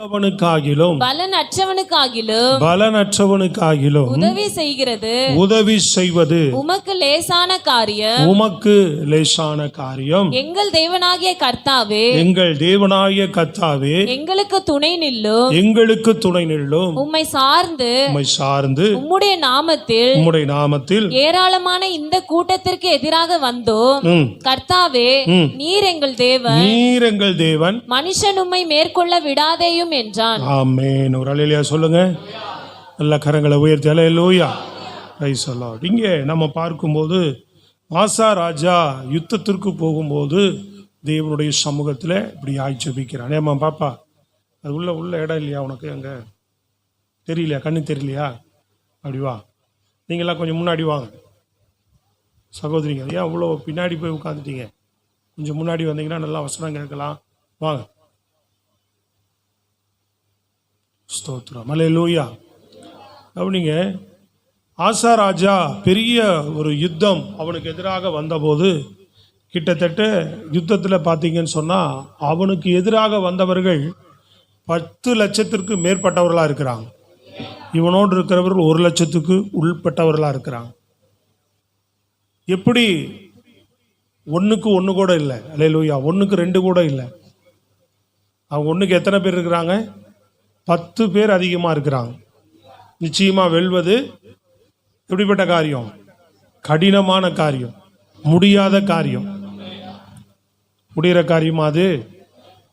பலனற்றவனுக்காகிலும் உதவி செய்வது உமக்கு லேசான காரியம். எங்கள் தேவனாகிய கர்த்தாவே எங்களுக்கு துணை நில்லும். உம்மை சார்ந்து உம்முடைய நாமத்தில் ஏராளமான இந்த கூட்டத்திற்கு எதிராக வந்தோம். கர்த்தாவே, நீர் எங்கள் தேவன், மனுஷன் உம்மை மேற்கொள்ள விடாதேயும் என்றான். ஆமென். ஒரு அல்லேலூயா சொல்லுங்க. நல்ல கரங்களை உயர்த்தி அல்லேலூயா. Price the Lord. இங்கே நம்ம பார்க்கும்போது ஆசா ராஜா யுத்தத்திற்கு போகும்போது தேவனுடைய சமூகத்தில் இப்படி ஜெபிக்கிறான். ஏமா பாப்பா, அது உள்ள இடம் இல்லையா உனக்கு? அங்கே தெரியலையா? கண்ணு தெரியலையா? அப்படி வா, நீங்களாம் கொஞ்சம் முன்னாடி வாங்க. சகோதரிங்க, ஏன் அவ்வளோ பின்னாடி போய் உட்காந்துட்டீங்க? கொஞ்சம் முன்னாடி வந்தீங்கன்னா நல்லா வசனம் கேட்கலாம். வாங்க. ஸ்தோத்திரம், அல்லேலூயா. அப்படிங்க ஆசா ராஜா பெரிய ஒரு யுத்தம் அவனுக்கு எதிராக வந்தபோது கிட்டத்தட்ட யுத்தத்தில் பார்த்தீங்கன்னு சொன்னால் அவனுக்கு எதிராக வந்தவர்கள் 10 லட்சத்திற்கு மேற்பட்டவர்களாக இருக்கிறாங்க. இவனோடு இருக்கிறவர்கள் 1 லட்சத்துக்கு உள்பட்டவர்களாக இருக்கிறாங்க. எப்படி? 1க்கு 1 கூட இல்லை. அல்லேலூயா. 1க்கு 2 கூட இல்லை. அவங்க 1க்கு எத்தனை பேர் இருக்கிறாங்க? 10 பேர் அதிகமாக இருக்கிறாங்க. நிச்சயமாக வெல்வது எப்படிப்பட்ட காரியம்? கடினமான காரியம், முடியாத காரியம். முடிகிற காரியமா? அது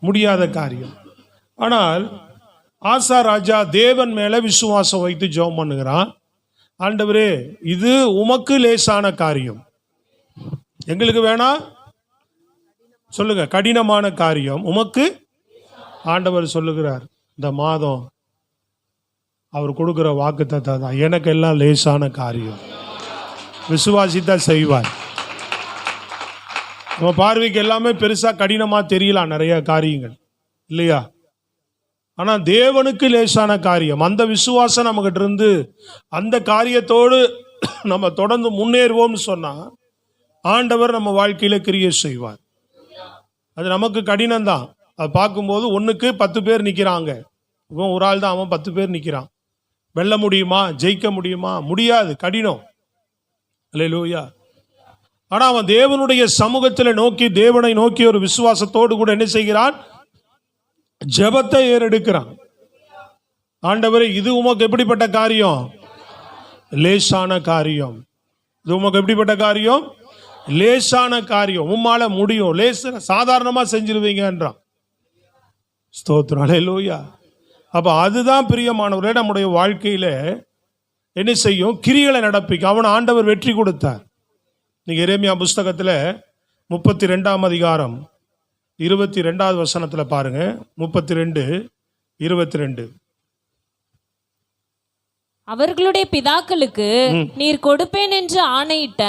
முடியாத காரியம். ஆனால் ஆசா ராஜா தேவன் மேலே விசுவாசம் வைத்து ஜெபம் பண்ணுகிறான். ஆண்டவரே, இது உமக்கு லேசான காரியம், எங்களுக்கு வேணாம். சொல்லுங்க, கடினமான காரியம் உமக்கு. ஆண்டவர் சொல்லுகிறார், இந்த மாதம் அவர் கொடுக்குற வாக்குத்தத்தம் தான் எனக்கு எல்லாம் லேசான காரியம். விசுவாசித்தா செய்வார். நம்ம பார்வைக்கு எல்லாமே பெருசாக கடினமாக தெரியலாம் நிறைய காரியங்கள், இல்லையா? ஆனால் தேவனுக்கு லேசான காரியம். அந்த விசுவாசம் நம்மகிட்ட இருந்து அந்த காரியத்தோடு நம்ம தொடர்ந்து முன்னேறுவோம்னு சொன்னால் ஆண்டவர் நம்ம வாழ்க்கையில் கிரியை செய்வார். அது நமக்கு கடினம்தான். அது பார்க்கும்போது 1க்கு 10 பேர் நிற்கிறாங்க. இவன் ஒரு ஆள் தான், அவன் 10 பேர் நிற்கிறான். வெல்ல முடியுமா? ஜெயிக்க முடியுமா? முடியாது, கடினம். அல்லேலூயா. ஆனால் அவன் தேவனுடைய சமூகத்தில் தேவனை நோக்கி ஒரு விசுவாசத்தோடு கூட என்ன செய்கிறான்? ஜெபத்தை ஏறெடுக்கிறான். ஆண்டவரே, இது உமக்கு எப்படிப்பட்ட காரியம்? லேசான காரியம். இது உமக்கு எப்படிப்பட்ட காரியம்? லேசான காரியம். உம்மால முடியும், லேச சாதாரணமாக செஞ்சிருவீங்கன்றான். ஸ்தோத்திரம், அல்லேலூயா. அப்போ அதுதான் பிரியமானவர்களே, நம்முடைய வாழ்க்கையில் என்ன செய்யும்? கிரிகளை நடப்பிக்கும். அவன் ஆண்டவர் வெற்றி கொடுத்தார். நீங்கள் எரேமியா புஸ்தகத்தில் 32ஆம் அதிகாரம் 22வது வசனத்தில் பாருங்க. 32:22. அவர்களுடைய பிதாக்களுக்கு நீர் கொடுப்பேன் என்று ஆணையிட்ட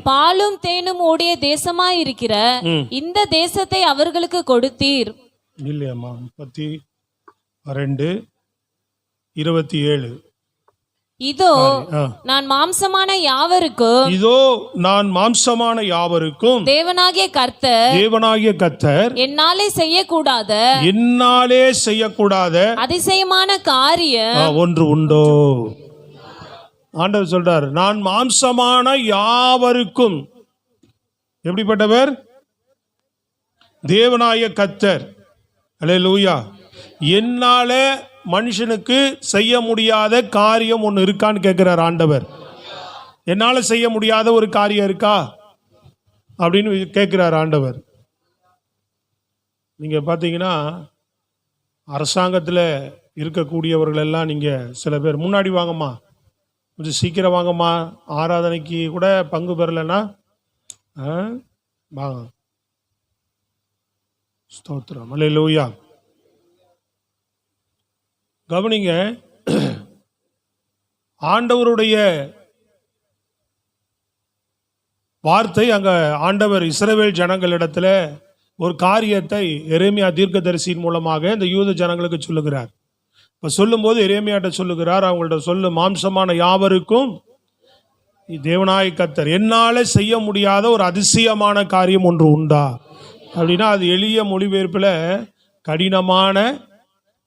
பாலும் தேனும் ஓடிய தேசமாயிருக்கிற இந்த தேசத்தை அவர்களுக்கு கொடுத்தீர். இல்லையம்மா, 32:27. இதோ நான் மாம்சமான யாவருக்கும் தேவனாகிய கர்த்தர் என்னாலே செய்யக்கூடாத அதிசயமான காரியம் ஒன்று உண்டோ. ஆண்டவர் சொல்றார், நான் மாம்சமான யாவருக்கும். எப்படிப்பட்டவர்? தேவனாகிய கர்த்தர். அல்லேலூயா. என்னால மனுஷனுக்கு செய்ய முடியாத காரியம் ஒன்று இருக்கான்னு கேட்கிறார் ஆண்டவர். என்னால செய்ய முடியாத ஒரு காரியம் இருக்கா அப்படின்னு கேட்கிறார் ஆண்டவர். நீங்க பாத்தீங்கன்னா அரசாங்கத்தில் இருக்கக்கூடியவர்கள் எல்லாம் நீங்க சில பேர் முன்னாடி வாங்கம்மா, கொஞ்சம் சீக்கிரம் வாங்கம்மா, ஆராதனைக்கு கூட பங்கு பெறலைன்னா வாங்க. ஸ்தோத்திரம், அல்லேலூயா. கவனிங்க, ஆண்டவருடைய வார்த்தை அங்க ஆண்டவர் இஸ்ரவேல் ஜனங்களிடத்துல ஒரு காரியத்தை எரேமியா தீர்க்கதரிசியின் மூலமாக இந்த யூத ஜனங்களுக்கு சொல்லுகிறார். இப்ப சொல்லும்போது எரேமியாட்ட சொல்லுகிறார், அவங்கள்ட்ட சொல்லு, மாம்சமான யாவருக்கும் தேவனாய கர்த்தர் என்னால செய்ய முடியாத ஒரு அதிசயமான காரியம் ஒன்று உண்டா அப்படின்னா, அது எளிய மொழிபெயர்ப்பில் கடினமான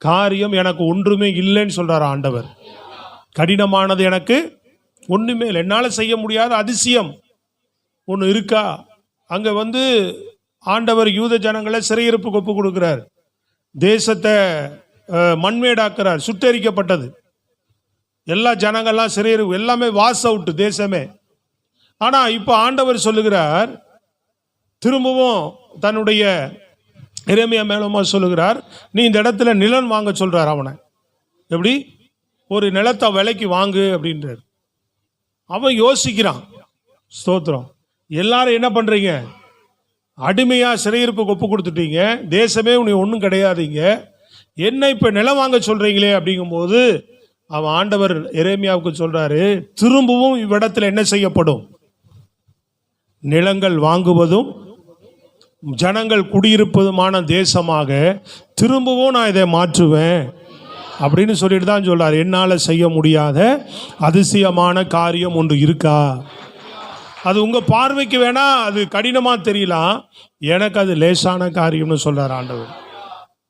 காரியம் எனக்கு ஒன்றுமே இல்லைன்னு சொல்றார் ஆண்டவர். கடினமானது எனக்கு ஒண்ணுமே இல்லை. என்னால் செய்ய முடியாத அதிசயம் ஒன்று இருக்கா? அங்கே ஆண்டவர் யூத ஜனங்களை சிறையிருப்புக்கு ஒப்பு கொடுக்கிறார். தேசத்தை மண்மேடாக்குறார். சுட்டரிக்கப்பட்டது எல்லா ஜனங்கள்லாம் சிறையிருப்பு, எல்லாமே வாஸ் அவுட் தேசமே. ஆனால் இப்போ ஆண்டவர் சொல்லுகிறார், திரும்பவும் தன்னுடைய எரேமியா மேலமா சொல்லுகிறார், நீ இந்த இடத்துல நிலம் வாங்க சொல்றார். அவனை எப்படி ஒரு நிலத்தை விலைக்கு வாங்கு அப்படின்றார். அவன் யோசிக்கிறான். ஸ்தோத்திரம். எல்லாரும் என்ன பண்றீங்க? அடிமையா சிறையிருப்புக்கு ஒப்பு கொடுத்துட்டீங்க, தேசமே உனக்கு ஒன்றும் கிடையாதுங்க, என்ன இப்ப நிலம் வாங்க சொல்றீங்களே அப்படிங்கும்போது அவன் ஆண்டவர் எரேமியாவுக்கு சொல்றாரு, திரும்பவும் இவ்விடத்துல என்ன செய்யப்படும்? நிலங்கள் வாங்குவதும் ஜனங்கள் குடியிருப்பதுமான தேசமாக திரும்பவும் நான் இதை மாற்றுவேன் அப்படின்னு சொல்லிட்டு தான் சொல்றாரு. என்னால் செய்ய முடியாத அதிசயமான காரியம் ஒன்று இருக்கா? அது உங்க பார்வைக்கு வேணா அது கடினமா தெரியலாம், எனக்கு அது லேசான காரியம்னு சொல்றாரு ஆண்டவர்.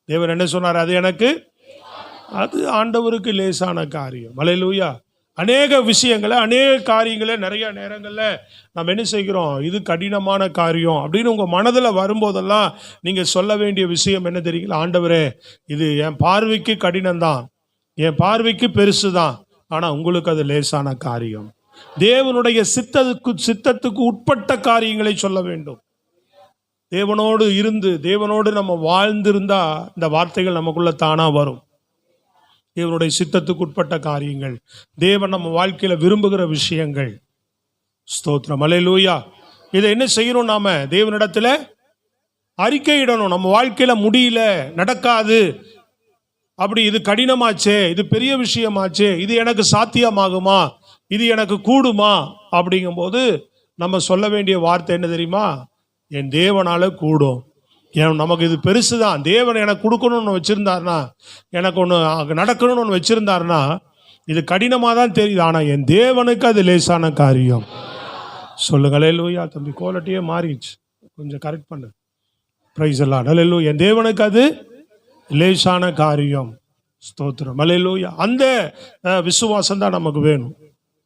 தேவன் என்ன சொன்னார்? அது ஆண்டவருக்கு லேசான காரியம். அல்லேலூயா. அநேக விஷயங்களை, அநேக காரியங்களை நிறைய நேரங்களில் நம்ம என்ன செய்கிறோம்? இது கடினமான காரியம் அப்படின்னு உங்கள் மனதில் வரும்போதெல்லாம் நீங்கள் சொல்ல வேண்டிய விஷயம் என்ன தெரியுங்களா? ஆண்டவரே, இது என் பார்வைக்கு கடினம்தான், என் பார்வைக்கு பெருசு தான், ஆனால் உங்களுக்கு அது லேசான காரியம். தேவனுடைய சித்தத்துக்கு உட்பட்ட காரியங்களை சொல்ல வேண்டும். தேவனோடு இருந்து தேவனோடு நம்ம வாழ்ந்திருந்தா இந்த வார்த்தைகள் நமக்குள்ள தானா வரும். தேவனுடைய சித்தத்துக்கு உட்பட்ட காரியங்கள், தேவன் நம்ம வாழ்க்கையில விரும்புகிற விஷயங்கள். ஸ்தோத்திரம். அல்லேலூயா. இதை என்ன செய்யணும்? நாம தேவனிடத்துல அறிக்கையிடணும். நம்ம வாழ்க்கையில முடியல, நடக்காது, அப்படி இது கடினமாச்சே, இது பெரிய விஷயமாச்சே, இது எனக்கு சாத்தியமாகுமா, இது எனக்கு கூடுமா அப்படிங்கும்போது நம்ம சொல்ல வேண்டிய வார்த்தை என்ன தெரியுமா? என் தேவனால கூடும். நமக்கு இது பெருசு தான். தேவன் எனக்கு கொடுக்கணும்னு வச்சிருந்தாருனா, எனக்கு ஒன்று நடக்கணும்னு ஒன்று வச்சிருந்தாருனா, இது கடினமாக தான் தெரியுது, ஆனால் என் தேவனுக்கு அது லேசான காரியம். சொல்லுங்க அல்லேலூயா. தம்பி குவாலிட்டியே மாறிடுச்சு, கொஞ்சம் கரெக்ட் பண்ணு. பிரைஸ் எல்லாம். அல்லேலூயா. என் தேவனுக்கு அது லேசான காரியம். ஸ்தோத்திரம். அல்லேலூயா. அந்த விசுவாசம் தான் நமக்கு வேணும்,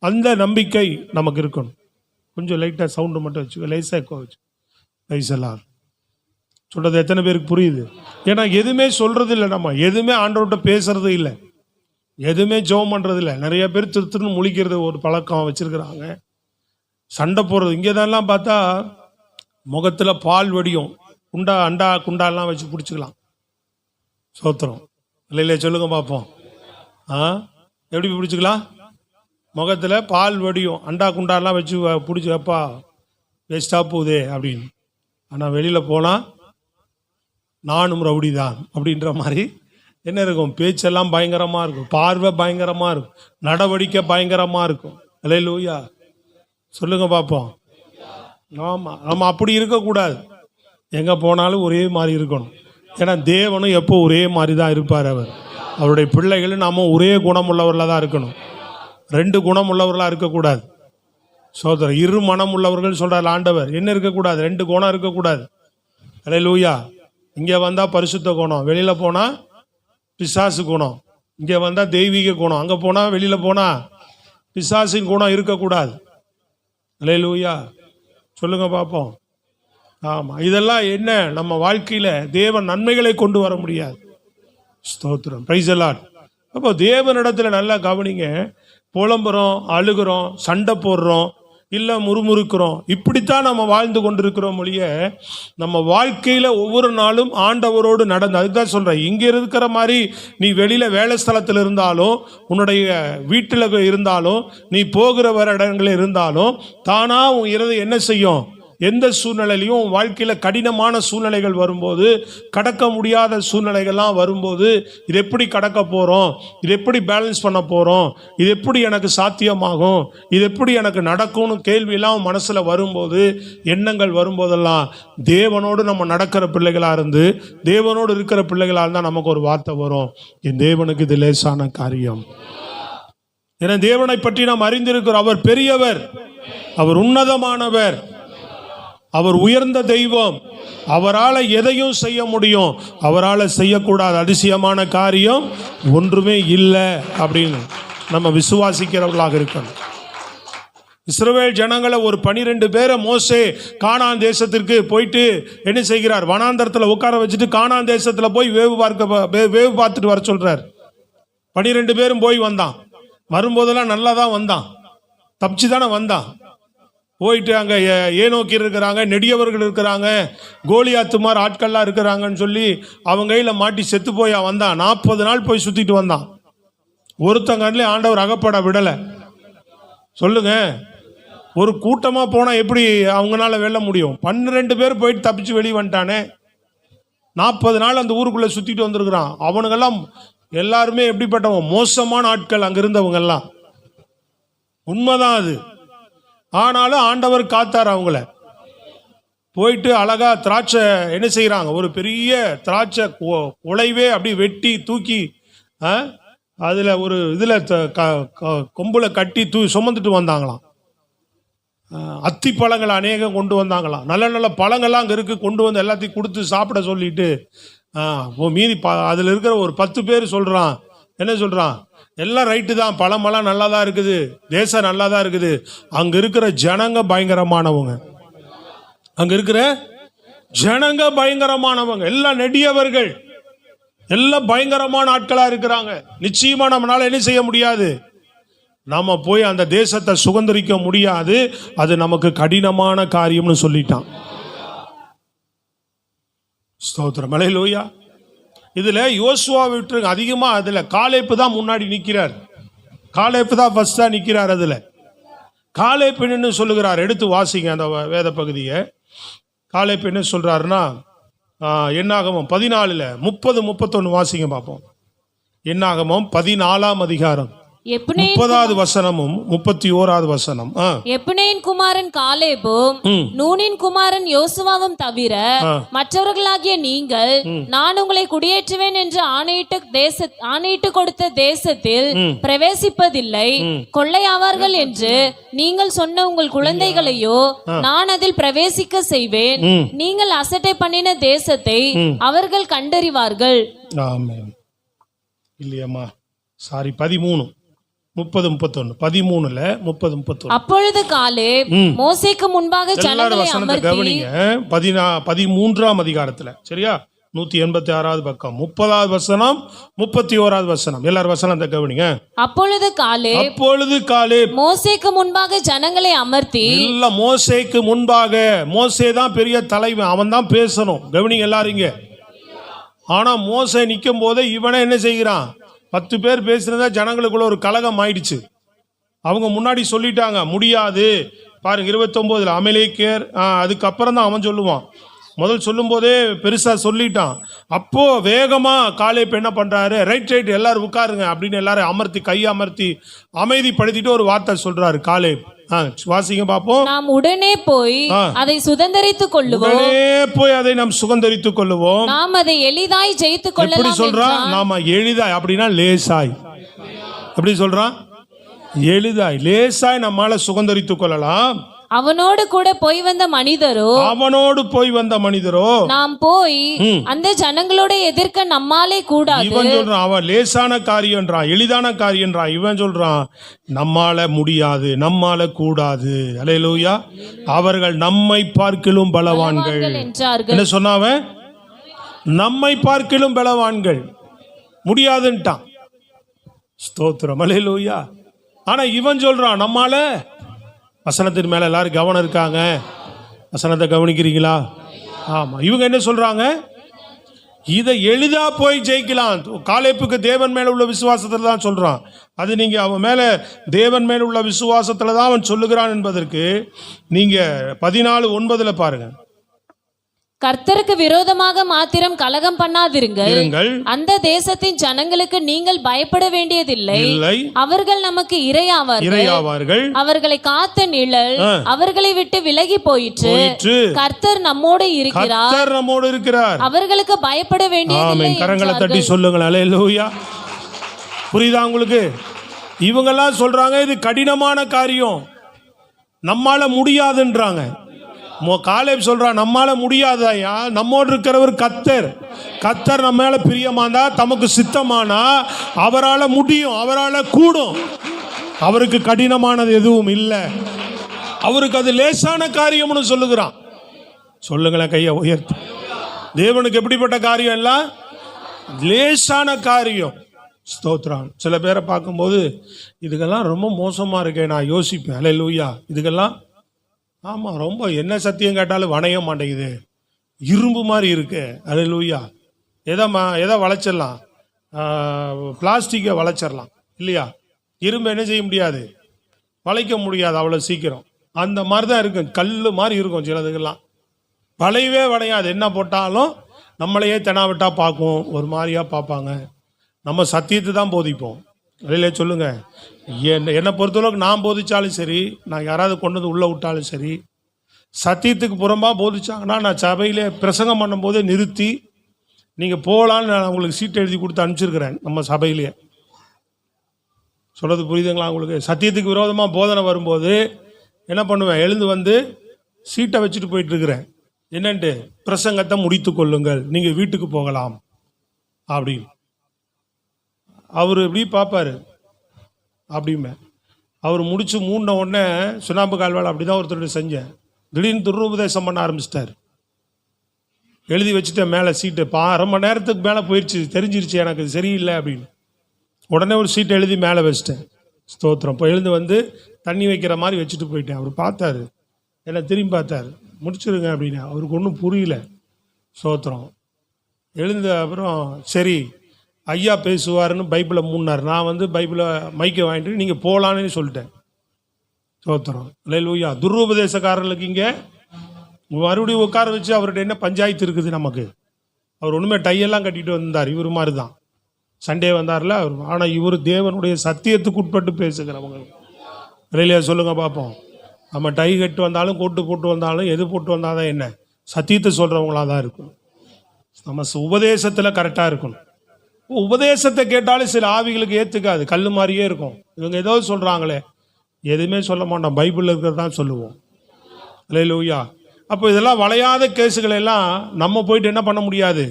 அந்த நம்பிக்கை நமக்கு இருக்கணும். கொஞ்சம் லைட்டாக சவுண்டு மட்டும் வச்சு, லேசாக வச்சு. பிரைஸ் எல்லாம். சொல்றது எத்தனை பேருக்கு புரியுது? ஏன்னா எதுவுமே சொல்றது இல்லை, நம்ம எதுவுமே ஆண்டவர்கிட்ட பேசுறது இல்லை, எதுவுமே ஜெபம் பண்றது இல்லை. நிறைய பேர் திருத்துன்னு முழிக்கிறது ஒரு பழக்கம் வச்சிருக்கிறாங்க. சண்டை போடுறது இங்கே தான்லாம் பார்த்தா முகத்தில் பால் வடியும், அண்டா குண்டாலாம் வச்சு பிடிச்சிக்கலாம். சோத்திரம். இல்லை சொல்லுங்க பார்ப்போம். எப்படி பிடிச்சிக்கலாம்? முகத்தில் பால் வடியும், அண்டா குண்டாலாம் வச்சு பிடிச்சி வைப்பா, வேஸ்டாக போகுதே அப்படின்னு. ஆனால் வெளியில் போனால் நானும் ரவுடி தான் அப்படின்ற மாதிரி என்ன இருக்கும்? பேச்செல்லாம் பயங்கரமாக இருக்கும், பார்வை பயங்கரமாக இருக்கும், நடவடிக்கை பயங்கரமாக இருக்கும். அல்லேலூயா. சொல்லுங்க பார்ப்போம். ஆமாம், நம்ம அப்படி இருக்கக்கூடாது. எங்கே போனாலும் ஒரே மாதிரி இருக்கணும். ஏன்னா தேவனும் எப்போ ஒரே மாதிரி தான் இருப்பார். அவருடைய பிள்ளைகளும் நாம ஒரே குணம் உள்ளவர்களாக தான் இருக்கணும், ரெண்டு குணம் உள்ளவர்களாக இருக்கக்கூடாது. சோதரர், இரு மனம் உள்ளவர்கள் சொல்கிறார் ஆண்டவர். என்ன இருக்கக்கூடாது? ரெண்டு குணம் இருக்கக்கூடாது. அல்லேலூயா. இங்கே வந்தால் பரிசுத்த குணம், வெளியில் போனால் பிசாசு குணம். இங்கே வந்தால் தெய்வீக குணம், அங்கே போனால் வெளியில் போனால் பிசாசின் குணம் இருக்கக்கூடாது. அல்லேலூயா. சொல்லுங்க பார்ப்போம். ஆமாம், இதெல்லாம் என்ன நம்ம வாழ்க்கையில் தேவன் நன்மைகளை கொண்டு வர முடியாது. ஸ்தோத்திரம். Price the Lord. அப்போ தேவனிடத்தில் நல்லா கவனிங்க. புலம்புறோம், அழுகிறோம், சண்டை போடுறோம், இல்லை முறுமுறுக்கிறோம், இப்படித்தான் நம்ம வாழ்ந்து கொண்டிருக்கிறோம் மொழிய நம்ம வாழ்க்கையில் ஒவ்வொரு நாளும் ஆண்டவரோடு நடந்து. அதுதான் சொல்கிறேன், இங்கே இருக்கிற மாதிரி நீ வெளியில் வேலை ஸ்தலத்தில் இருந்தாலும், உன்னுடைய வீட்டில் இருந்தாலும், நீ போகிற வர இடங்களில் இருந்தாலும், தானாக உன் இருதயம் என்ன செய்யும்? எந்த சூழ்நிலையிலையும் வாழ்க்கையில் கடினமான சூழ்நிலைகள் வரும்போது, கடக்க முடியாத சூழ்நிலைகள்லாம் வரும்போது, இது எப்படி கடக்க போகிறோம், இது எப்படி பேலன்ஸ் பண்ண போகிறோம், இது எப்படி எனக்கு சாத்தியமாகும், இது எப்படி எனக்கு நடக்கும்னு கேள்வியெல்லாம் மனசில் வரும்போது, எண்ணங்கள் வரும்போதெல்லாம் தேவனோடு நம்ம நடக்கிற பிள்ளைகளாக இருந்து, தேவனோடு இருக்கிற பிள்ளைகளாக இருந்தால் நமக்கு ஒரு வார்த்தை வரும், என் தேவனுக்கு இது லேசான காரியம். ஏன்னா தேவனை பற்றி நாம் அறிந்திருக்கிறோம், அவர் பெரியவர், அவர் உன்னதமானவர். அவர் உயர்ந்த தெய்வம். அவரால் எதையும் செய்ய முடியும். அவரால் செய்யக்கூடாத அதிசயமான காரியம் ஒன்றுமே இல்லை அப்படின்னு நம்ம விசுவாசிக்கிறவர்களாக இருக்கணும். இஸ்ரவேல் ஜனங்களை ஒரு 12 பேரை மோசே கானான் தேசத்திற்கு போயிட்டு என்ன செய்கிறார்? வனாந்தரத்தில் உட்கார வச்சுட்டு கானான் தேசத்தில் போய் வேவு பார்த்துட்டு வர சொல்றார். 12 பேரும் போய் வந்தான். வரும்போதெல்லாம் நல்லா தான் வந்தான், தப்பிச்சு தானே வந்தான். போயிட்டு அங்கே ஏனோக்கி இருக்கிறாங்க, நெடியவர்கள் இருக்கிறாங்க, கோலியாத்துமார் ஆட்கள்லாம் இருக்கிறாங்கன்னு சொல்லி அவங்க கையில் மாட்டி செத்து போயா வந்தான். 40 நாள் போய் சுற்றிட்டு வந்தான். ஒருத்தங்கல்லே ஆண்டவர் அகப்பட விடலை. சொல்லுங்க, ஒரு கூட்டமாக போனால் எப்படி அவங்களால வெல்ல முடியும்? 12 பேர் போயிட்டு தப்பிச்சு வெளியே வந்துட்டானே. 40 நாள் அந்த ஊருக்குள்ளே சுற்றிட்டு வந்திருக்கிறான். அவனுங்கெல்லாம் எல்லாருமே எப்படிப்பட்டவங்க? மோசமான ஆட்கள் அங்கே இருந்தவங்கெல்லாம். உண்மைதான் அது. ஆனாலும் ஆண்டவர் காத்தார் அவங்கள. போயிட்டு அழகா திராட்சை என்ன செய்கிறாங்க? ஒரு பெரிய திராட்சை உழைவே அப்படி வெட்டி தூக்கி அதில் ஒரு இதில் கொம்புல கட்டி சுமந்துட்டு வந்தாங்களாம். அத்தி பழங்களை அநேகம் கொண்டு வந்தாங்களாம். நல்ல நல்ல பழங்கள்லாம் அங்கே இருக்கு, கொண்டு வந்து எல்லாத்தையும் கொடுத்து சாப்பிட சொல்லிட்டு மீதி அதில் இருக்கிற ஒரு 10 பேர் சொல்கிறான். என்ன சொல்கிறான்? எல்லாம் ரைட்டு தான், பழமெல்லாம் நல்லா தான் இருக்குது, தேசம் நல்லா தான் இருக்குது. அங்கே இருக்கிற ஜனங்க பயங்கரமானவங்க. அங்கே இருக்கிற ஜனங்க பயங்கரமானவங்க, எல்லாம் நெடியவர்கள், எல்லாம் பயங்கரமான ஆட்களா இருக்கிறாங்க. நிச்சயமா நம்மளால என்ன செய்ய முடியாது? நாம போய் அந்த தேசத்தை சுதந்திரிக்க முடியாது. அது நமக்கு கடினமான காரியம்னு சொல்லிட்டான். ஸ்தோத்திரம், அல்லேலூயா. இதுல யோசுவா விட்டு அதிகமா அதுல காலேப்பு தான் முன்னாடி நிற்கிறார். காலேப்பு தான் ஃபர்ஸ்டா நிற்கிறார். அதுல காலேப்பு என்ன சொல்லுகிறார்? எடுத்து வாசிங்க அந்த வேத பகுதியை. காலேப்பு என்ன சொல்றாருன்னா, என்னாகமம் 14 30 31 வாசிங்க பார்ப்போம். என்னாகமம் 14ஆம் அதிகாரம் 30வது வசனமும் 31வது வசனம். எப்புனேயின் குமாரன் காலேபும் நூனின் குமாரன் யோசுவாவும் தவிர மற்றவர்களாகிய நீங்கள் நான் உங்களை குடியேற்றுவேன் என்று ஆணையிட்டு கொடுத்த தேசத்தில் பிரவேசிப்பதில்லை, கொள்ளையாவார்கள் என்று நீங்கள் சொன்ன உங்கள் குழந்தைகளையோ நான் அதில் பிரவேசிக்க செய்வேன். நீங்கள் அசட்டை பண்ணின தேசத்தை அவர்கள் கண்டறிவார்கள். இல்லையம்மா, சாரி, 13 30 31 13ல 30 31. அப்பொழுது காலேப் மோசேக்கு முன்பாக ஜனங்களை அமர்த்தி 13ஆம் அதிகாரத்துல, சரியா, 186வது பக்கம் 30வது வசனம் 31வது வசனம். எல்லாரும் வசனத்தை கவனிங்க. அப்பொழுது காலேப் மோசேக்கு முன்பாக ஜனங்களை அமர்த்தி, இல்ல மோசேக்கு முன்பாக, மோசே தான் பெரிய தலைவன், அவன் தான் பேசணும். கவனிங்க எல்லாரும். ஆனா மோசே நிற்கும் போதே இவனை என்ன செய்கிறான்? 10 பேர் பேசுறதா ஜனங்களுக்குள்ள ஒரு கலகம் ஆயிடுச்சு. அவங்க முன்னாடி சொல்லிட்டாங்க முடியாது. பாருங்க 29 அமலேக்கியர். அதுக்கப்புறம் தான் அவன் சொல்லுவான். முதல் சொல்லும் போதே பெருசா சொல்லிட்டான். அப்போ வேகமா காலேப் என்ன பண்றாரு? ரைட் எல்லாரும் உட்காருங்க அப்படின்னு எல்லாரும் அமர்த்தி, கையை அமர்த்தி அமைதிப்படுத்திட்டு ஒரு வார்த்தை சொல்றாரு காலேப். வாசிங்க பாப்போம். நாம் உடனே போய் அதை சுதந்தரித்துக் கொள்ளுவோம். உடனே போய் அதை நாம் சுதந்தரித்துக் கொள்ளுவோம். நாம் அதை எளிதாய் ஜெயித்துக் கொள்ளலாம். எப்படி சொல்றான்? நாம எளிதாய், அப்படின்னா லேசாய். எப்படி சொல்றான்? எளிதாய், லேசாய் நம்மால சுதந்தரித்துக் கொள்ளலாம். அவனோடு கூட போய் வந்த மனிதரோ நாம் போய் அந்த ஜனங்களோட எதிர்க்க நம்மாலே கூடாது. இவன் சொல்றான் அவன் லேசான காரியம்ன்றான், எளிதான காரியம்ன்றான். இவன் சொல்றான் நம்மால முடியாது, நம்மால கூடாது. அல்லேலூயா. அவர்கள் நம்மை பார்க்கிலும் பலவான்கள் என்றார்கள். என்ன சொன்னாவன்? நம்மை பார்க்கிலும் பலவான்கள், முடியாதுன்ட்டான். ஸ்தோத்திரம், அல்லேலூயா. ஆனா இவன் சொல்றான் நம்மால. வசனத்தின் மேல எல்லாரும் கவனம் இருக்காங்க. வசனத்தை கவனிக்கிறீங்களா? ஆமா. இவங்க என்ன சொல்றாங்க? இதை எளிதா போய் ஜெயிக்கலாம். காலேப்புக்கு தேவன் மேல உள்ள விசுவாசத்துல தான் சொல்றான். அது நீங்க அவன் மேல தேவன் மேல உள்ள விசுவாசத்துல தான் அவன் சொல்லுகிறான் என்பதற்கு நீங்க 14:9 பாருங்க. கர்த்தருக்கு விரோதமாக மாத்திரம் கலகம் பண்ணாதிருங்கள். அந்த தேசத்தின் ஜனங்களுக்கு நீங்கள் பயப்பட வேண்டியதில்லை. அவர்கள் நமக்கு இரையாவார்கள். அவர்களை காத்த நிழல் அவர்களை விட்டு விலகி போயிற்று. கர்த்தர் நம்மோடு இருக்கிறார். அவர்களுக்கு பயப்பட வேண்டியதில்லை. கரங்களை தட்டி சொல்லுங்கள் அல்லேலூயா. புரியுதா உங்களுக்கு? இவங்கெல்லாம் சொல்றாங்க இது கடினமான காரியம், நம்மால முடியாதுன்றாங்க. காலேப் சொல்றான், நம்மால முடியாதயா, நம்மோடு இருக்கிறவர் கர்த்தர். கர்த்தர் நம்ம மேல பிரியமாந்தா, தமக்கு சித்தமானா அவரால முடியும், அவரால கூடும். அவருக்கு கடினமானது எதுவும் இல்லை, அவருக்கு அது லேசான காரியம்னு சொல்லுகிறான். சொல்லுங்களேன், கையை உயர்த்தி. தேவனுக்கு எப்படிப்பட்ட காரியம் எல்லாம் லேசான காரியம். ஸ்தோத்திரம். சில பேரை பார்க்கும்போது இதுக்கெல்லாம் ரொம்ப மோசமா இருக்கே நான் யோசிப்பேன். அல்லேலூயா. இதுக்கெல்லாம் ஆமாம், ரொம்ப என்ன சத்தியம் கேட்டாலும் வணைய மாட்டேங்குது, இரும்பு மாதிரி இருக்கு. அல்லேலூயா. எதை வளைச்சிடலாம், பிளாஸ்டிக்கை வளைச்சிடலாம் இல்லையா? இரும்பு என்ன செய்ய முடியாது, வளைக்க முடியாது அவ்வளோ சீக்கிரம். அந்த மாதிரி தான் இருக்கும், கல் மாதிரி இருக்கும் சிலதுக்கெல்லாம். வளையவே வளையாது, என்ன போட்டாலும் நம்மளையே தெனாவிட்டா பார்க்கும், ஒரு மாதிரியா பார்ப்பாங்க. நம்ம சத்தியத்தை தான் போதிப்போம். வெளியில சொல்லுங்க, என்னை பொறுத்தளவுக்கு நான் போதிச்சாலும் சரி, நான் யாராவது கொண்டு வந்து உள்ளே விட்டாலும் சரி, சத்தியத்துக்கு புறம்பாக போதிச்சாங்கன்னா நான் சபையிலே பிரசங்கம் பண்ணும்போதே நிறுத்தி நீங்கள் போகலான்னு நான் உங்களுக்கு சீட் எழுதி கொடுத்து அனுப்பிச்சிருக்கிறேன். நம்ம சபையிலேயே சொல்கிறது புரியுதுங்களா உங்களுக்கு? சத்தியத்துக்கு விரோதமாக போதனை வரும்போது என்ன பண்ணுவேன், எழுந்து வந்து சீட்டை வச்சுட்டு போயிட்டுருக்கிறேன். என்னன்ட்டு, பிரசங்கத்தை முடித்து கொள்ளுங்கள், நீங்கள் வீட்டுக்கு போகலாம் அப்படின்னு. அவர் எப்படி பார்ப்பார் அப்படிமே. அவர் முடிச்சு மூடின உடனே சுண்ணாம்பு கால்வாள் அப்படி தான் ஒருத்தர் செஞ்சேன். திடீர்னு துருபதேசம் பண்ண ஆரம்பிச்சிட்டார். எழுதி வச்சுட்டேன் மேலே சீட்டு. அரை மணி நேரத்துக்கு மேலே போயிடுச்சு, தெரிஞ்சிருச்சு எனக்கு சரியில்லை அப்படின்னு. உடனே ஒரு சீட்டை எழுதி மேலே வச்சிட்டேன். ஸ்தோத்திரம். இப்போ எழுந்து வந்து தண்ணி வைக்கிற மாதிரி வச்சுட்டு போயிட்டேன். அவர் பார்த்தாரு, என்னை திரும்பி பார்த்தார், முடிச்சிருங்க அப்படின்னு. அவருக்கு ஒன்றும் புரியல. ஸ்தோத்திரம். எழுந்த அப்புறம் சரி ஐயா பேசுவாருன்னு பைபிளை மூடினார். நான் வந்து பைபிளை மைக்கை வாங்கிட்டு நீங்கள் போகலான்னு சொல்லிட்டேன். ஸ்தோத்திரம். அல்லேலூயா. துருபதேசக்காரர்களுக்கு இங்கே மறுபடியும் உட்கார வச்சு அவர்கிட்ட என்ன பஞ்சாயத்து இருக்குது நமக்கு? அவர் ஒன்றுமே டையெல்லாம் கட்டிட்டு வந்தார், இவர் மாதிரி தான். சண்டே வந்தார்ல அவர். ஆனால் இவர் தேவனுடைய சத்தியத்துக்கு உட்பட்டு பேசுகிறவங்க. இல்லையா? சொல்லுங்க பார்ப்போம். நம்ம டை கட்டு வந்தாலும் கோட்டு போட்டு வந்தாலும் எது போட்டு வந்தால் தான் என்ன, சத்தியத்தை சொல்கிறவங்களாக தான் இருக்கணும். நம்ம உபதேசத்தில் கரெக்டாக இருக்கணும். உபதேசத்தை கேட்டாலும் சில ஆவிகளுக்கு ஏற்றுக்காது, கல் மாதிரியே இருக்கும். இவங்க ஏதோ சொல்கிறாங்களே, எதுவுமே சொல்ல மாட்டோம், பைபிளில் இருக்கிறதான் சொல்லுவோம். அல்லேலூயா. அப்போ இதெல்லாம் வளையாத கேஸுகள் எல்லாம் நம்ம போயிட்டு என்ன பண்ண முடியாது,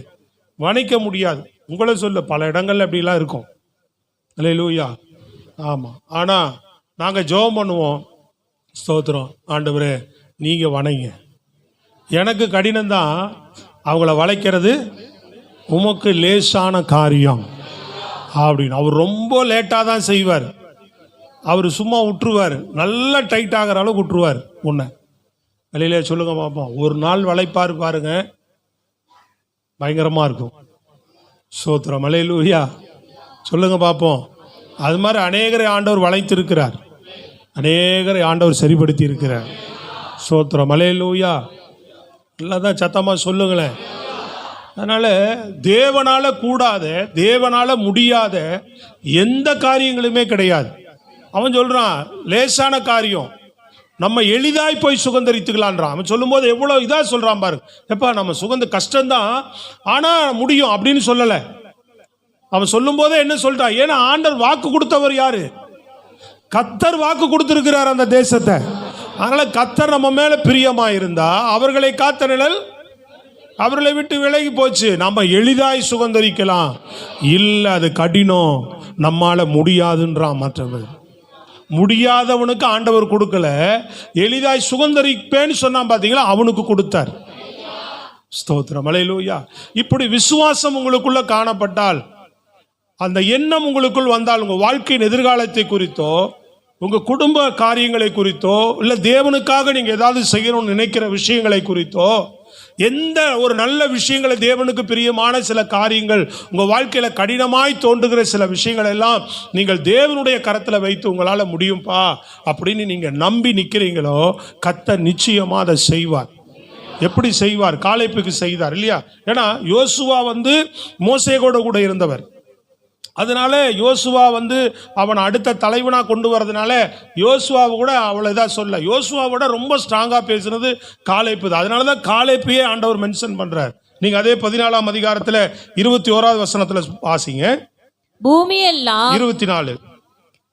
வணைக்க முடியாது. உங்களே சொல்ல பல இடங்கள்ல அப்படிலாம் இருக்கும். அல்லேலூயா. ஆமாம். ஆனால் நாங்கள் ஜெபம் பண்ணுவோம். ஸ்தோத்திரம். ஆண்டவரே நீங்கள் வணைங்க, எனக்கு கடினம்தான், அவங்கள வளைக்கிறது உமக்கு லேசான காரியம் அப்படின்னு. அவர் ரொம்ப லேட்டாக தான் செய்வார். அவர் சும்மா விட்டுருவார், நல்லா டைட் ஆகிற அளவுக்கு விட்டுருவார் உன்னை. வெளியிலே சொல்லுங்க பார்ப்போம். ஒரு நாள் வளைப்பார் பாருங்க, பயங்கரமாக இருக்கும். ஸ்தோத்திரம். அல்லேலூயா. சொல்லுங்க பார்ப்போம். அது மாதிரி அநேகரை ஆண்டவர் வளைத்திருக்கிறார், அநேகரை ஆண்டவர் சரிப்படுத்தி இருக்கிறார். ஸ்தோத்திரம். அல்லேலூயா. எல்லாம் தான் சத்தமாக சொல்லுங்களேன். அதனால தேவனால கூடாத, தேவனால முடியாத எந்த காரியங்களுமே கிடையாது. அவன் சொல்றான் லேசான காரியம் நம்ம எளிதாய் போய் சுகந்தரித்துக்கலான்றான். அவன் சொல்லும்போது எவ்வளோ இதாக சொல்றான் பாரு. எப்பா நம்ம சுகந்த கஷ்டம்தான், ஆனா முடியும் அப்படின்னு சொல்லலை. அவன் சொல்லும் போதே என்ன சொல்றான், ஏன்னா ஆண்டவர் வாக்கு கொடுத்தவர் யாரு? கர்த்தர் வாக்கு கொடுத்திருக்கிறார் அந்த தேசத்தை. அதனால கர்த்தர் நம்ம மேல பிரியமா இருந்தா அவர்களை காத்த நிழல் அவர்களை விட்டு விலகி போச்சு. நம்ம எளிதாய் சுகந்தரிக்கலாம். இல்லை, அது கடினம், நம்மால முடியாதுன்றான். மற்றவர் முடியாதவனுக்கு ஆண்டவர் கொடுக்கல, எளிதாய் சுகந்தரிப்பேன்னு சொன்னான் பார்த்தீங்களா, அவனுக்கு கொடுத்தார். ஸ்தோத்திரம். அல்லேலூயா. இப்படி விசுவாசம் உங்களுக்குள்ள காணப்பட்டால், அந்த எண்ணம் உங்களுக்குள் வந்தால், உங்க வாழ்க்கையின் எதிர்காலத்தை குறித்தோ, உங்க குடும்ப காரியங்களை குறித்தோ, இல்லை தேவனுக்காக நீங்க ஏதாவது செய்யணும்னு நினைக்கிற விஷயங்களை குறித்தோ, எந்த ஒரு நல்ல விஷயங்களை, தேவனுக்கு பிரியமான சில காரியங்கள், உங்க வாழ்க்கையில கடினமாய் தோன்றுகிற சில விஷயங்கள் எல்லாம் நீங்கள் தேவனுடைய கரத்துல வைத்து உங்களால முடியும்பா அப்படின்னு நீங்க நம்பி நிக்கிறீங்களோ, கர்த்தர் நிச்சயமா அதை செய்வார். எப்படி செய்வார்? காலேப்புக்கு செய்தார் இல்லையா? ஏன்னா யோசுவா வந்து மோசேயோட கூட இருந்தவர். அதனால யோசுவா வந்து அவன் அடுத்த தலைவனா கொண்டு வரதுனால யோசுவாவை கூட அவ்வளோ இதாக சொல்ல, யோசுவாவோட ரொம்ப ஸ்ட்ராங்காக பேசுனது காலேப்பு தான். அதனால தான் காலேப்பையே ஆண்டவர் மென்ஷன் பண்றார். நீங்க அதே 14ஆம் அதிகாரத்தில் 21வது வசனத்தில் வாசிங்க. பூமியெல்லாம் 24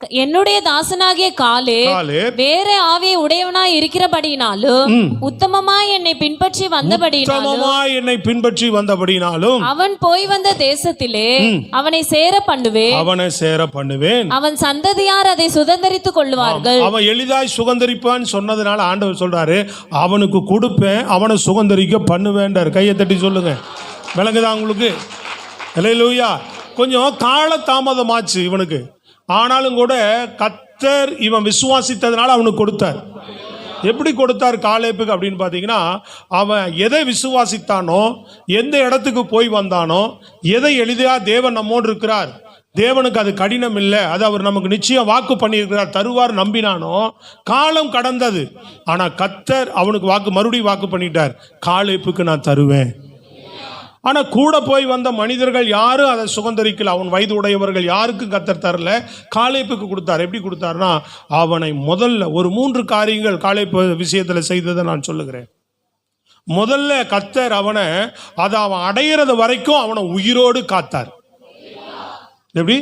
என்னுடைய தாசனாகிய காலேப் வேற ஆவியை உடையவனாய் இருக்கிறபடியினாலும் உத்தமமாய் என்னை பின்பற்றி வந்தபடியினாலும் அவன் போய் வந்த தேசத்திலே அவனை சேர பண்ணுவேன். அவன் சந்ததியார் அதை சுதந்தரித்துக் கொள்வார்கள். அவன் எளிதாய் சுதந்தரிப்பான்னு சொன்னதுனால ஆண்டவர் சொல்றாரு, அவனுக்கு கொடுப்பேன், அவனை சுதந்தரிக்க பண்ணுவேன்றார். கையை தட்டி சொல்லுங்க, விளங்குதா உங்களுக்கு? அல்லேலூயா. கொஞ்சம் கால தாமதமாச்சு இவனுக்கு, ஆனாலும் கூட கர்த்தர் இவன் விசுவாசித்ததுனால அவனுக்கு கொடுத்தார். எப்படி கொடுத்தார் காலேப்புக்கு அப்படின்னு பார்த்தீங்கன்னா, அவன் எதை விசுவாசித்தானோ, எந்த இடத்துக்கு போய் வந்தானோ, எதை எளிதாக தேவன் நம்மோடு இருக்கிறார், தேவனுக்கு அது கடினம் இல்லை, அது அவர் நமக்கு நிச்சயம் வாக்கு பண்ணியிருக்கிறார், தருவார் நம்பினானோ, காலம் கடந்தது. ஆனால் கர்த்தர் அவனுக்கு மறுபடியும் வாக்கு பண்ணிட்டார், காலேப்புக்கு நான் தருவேன். ஆனால் கூட போய் வந்த மனிதர்கள் யாரும் அதை சுதந்தரிக்கல. அவன் வயது உடையவர்கள் யாருக்கும் கர்த்தர் தரல, காலேப்புக்கு கொடுத்தார். எப்படி கொடுத்தார்னா, அவனை முதல்ல ஒரு 3 காரியங்கள் காலேப்பு விஷயத்தில் செய்ததை நான் சொல்லுகிறேன். முதல்ல கர்த்தர் அவனை அவன் அடையிறது வரைக்கும் அவனை உயிரோடு காத்தார். எப்படி?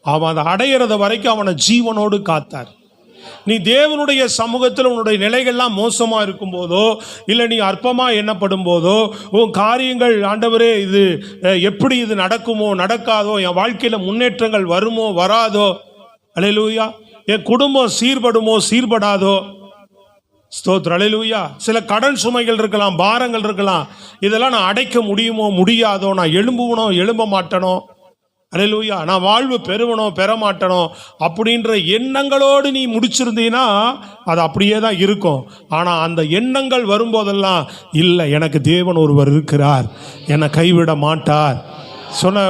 அவன் அதை அடையிறது வரைக்கும் அவனை ஜீவனோடு காத்தார். நீ தேவனுடைய சமூகத்தில் உன்னுடைய நிலைகள்லாம் மோசமாக இருக்கும் போதோ, இல்லை நீ அற்பமாக எண்ணப்படும் போதோ, உன் காரியங்கள் ஆண்டவரே இது எப்படி இது நடக்குமோ நடக்காதோ, என் வாழ்க்கையில் முன்னேற்றங்கள் வருமோ வராதோ, அல்லேலூயா, என் குடும்பம் சீர்படுமோ சீர்படாதோ, ஸ்தோத்திரம், அல்லேலூயா, சில கடன் சுமைகள் இருக்கலாம், பாரங்கள் இருக்கலாம், இதெல்லாம் நான் அடைக்க முடியுமோ முடியாதோ, நான் எழும்புவனோ எழும்ப மாட்டேனோ, அல்லேலூயா, நான் வாழ்வு பெறுவனோ பெற மாட்டனோ அப்படின்ற எண்ணங்களோடு நீ முடிச்சிருந்தீன்னா அது அப்படியே தான் இருக்கும். ஆனால் அந்த எண்ணங்கள் வரும்போதெல்லாம், இல்லை, எனக்கு தேவன் ஒருவர் இருக்கிறார், என்னை கைவிட மாட்டார், சொன்ன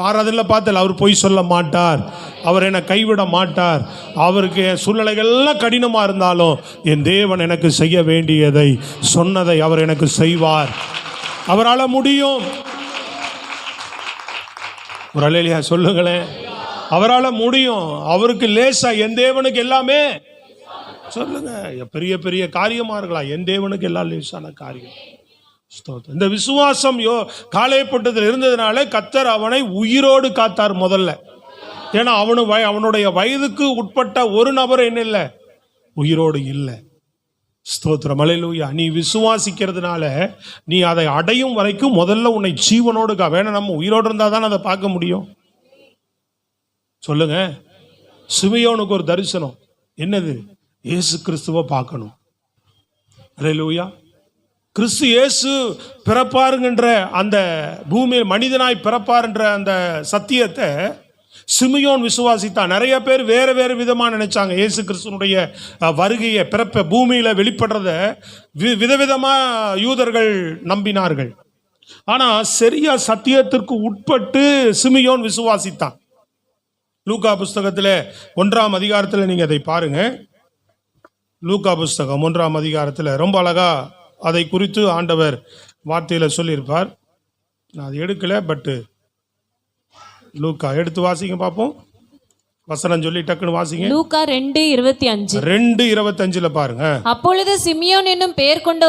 ஆறாவதுல பார்த்தல, அவர் பொய் சொல்ல மாட்டார், அவர் என்னை கைவிட மாட்டார், அவருக்கு என் சூழ்நிலைகள்லாம் கடினமாக இருந்தாலும் என் தேவன் எனக்கு செய்ய வேண்டியதை சொன்னதை அவர் எனக்கு செய்வார், அவரால் முடியும். ஒரு அல்லேலூயா சொல்லுங்களேன். அவரால் முடியும், அவருக்கு லேசா, என் தேவனுக்கு எல்லாமே சொல்லுங்க, பெரிய பெரிய காரியமா இருக்கலாம், என் தேவனுக்கு எல்லாம் லேசான காரியம். இந்த விசுவாசம் காலேப்பட்டதில் இருந்ததுனால கர்த்தர் அவனை உயிரோடு காத்தார் முதல்ல. ஏன்னா அவனுடைய வயதுக்கு உட்பட்ட ஒரு நபர் என்ன இல்லை, உயிரோடு இல்லை. ஸ்தோத்திரம், அல்லேலூயா. நீ விசுவாசிக்கிறதுனால நீ அதை அடையும் வரைக்கும் முதல்ல உன்னை ஜீவனோடு வேணா, நம்ம உயிரோடு இருந்தால் தான் அதை பார்க்க முடியும். சொல்லுங்க. சிமியோனுக்கு ஒரு தரிசனம், என்னது? இயேசு கிறிஸ்துவை பார்க்கணும். அல்லேலூயா. கிறிஸ்து இயேசு பிறப்பாருங்கிற அந்த பூமியில் மனிதனாய் பிறப்பாருன்ற அந்த சத்தியத்தை சிமியோன் விசுவாசித்தான். நிறைய பேர் வேற வேறு விதமாக நினைச்சாங்க. இயேசு கிறிஸ்துனுடைய வருகையை, பிறப்ப பூமியில் வெளிப்படுறத விதவிதமாக யூதர்கள் நம்பினார்கள். ஆனால் சரியா சத்தியத்திற்கு உட்பட்டு சிமியோன் விசுவாசித்தான். லூக்கா புஸ்தகத்தில் 1ஆம் அதிகாரத்தில் நீங்கள் அதை பாருங்க. லூக்கா புஸ்தகம் 1ஆம் அதிகாரத்தில் ரொம்ப அழகா அதை குறித்து ஆண்டவர் வார்த்தையில் சொல்லியிருப்பார். நான் அது எடுக்கலை, பட்டு லூக்கா எடுத்து வாசிங்க பார்ப்போம். வசனம் சொல்லி டக்குன்னு வாசிங்க. லூக்கா 2:25. 2:25 பாருங்க. அப்பொழுது சிமியோன் என்னும் பெயர் கொண்ட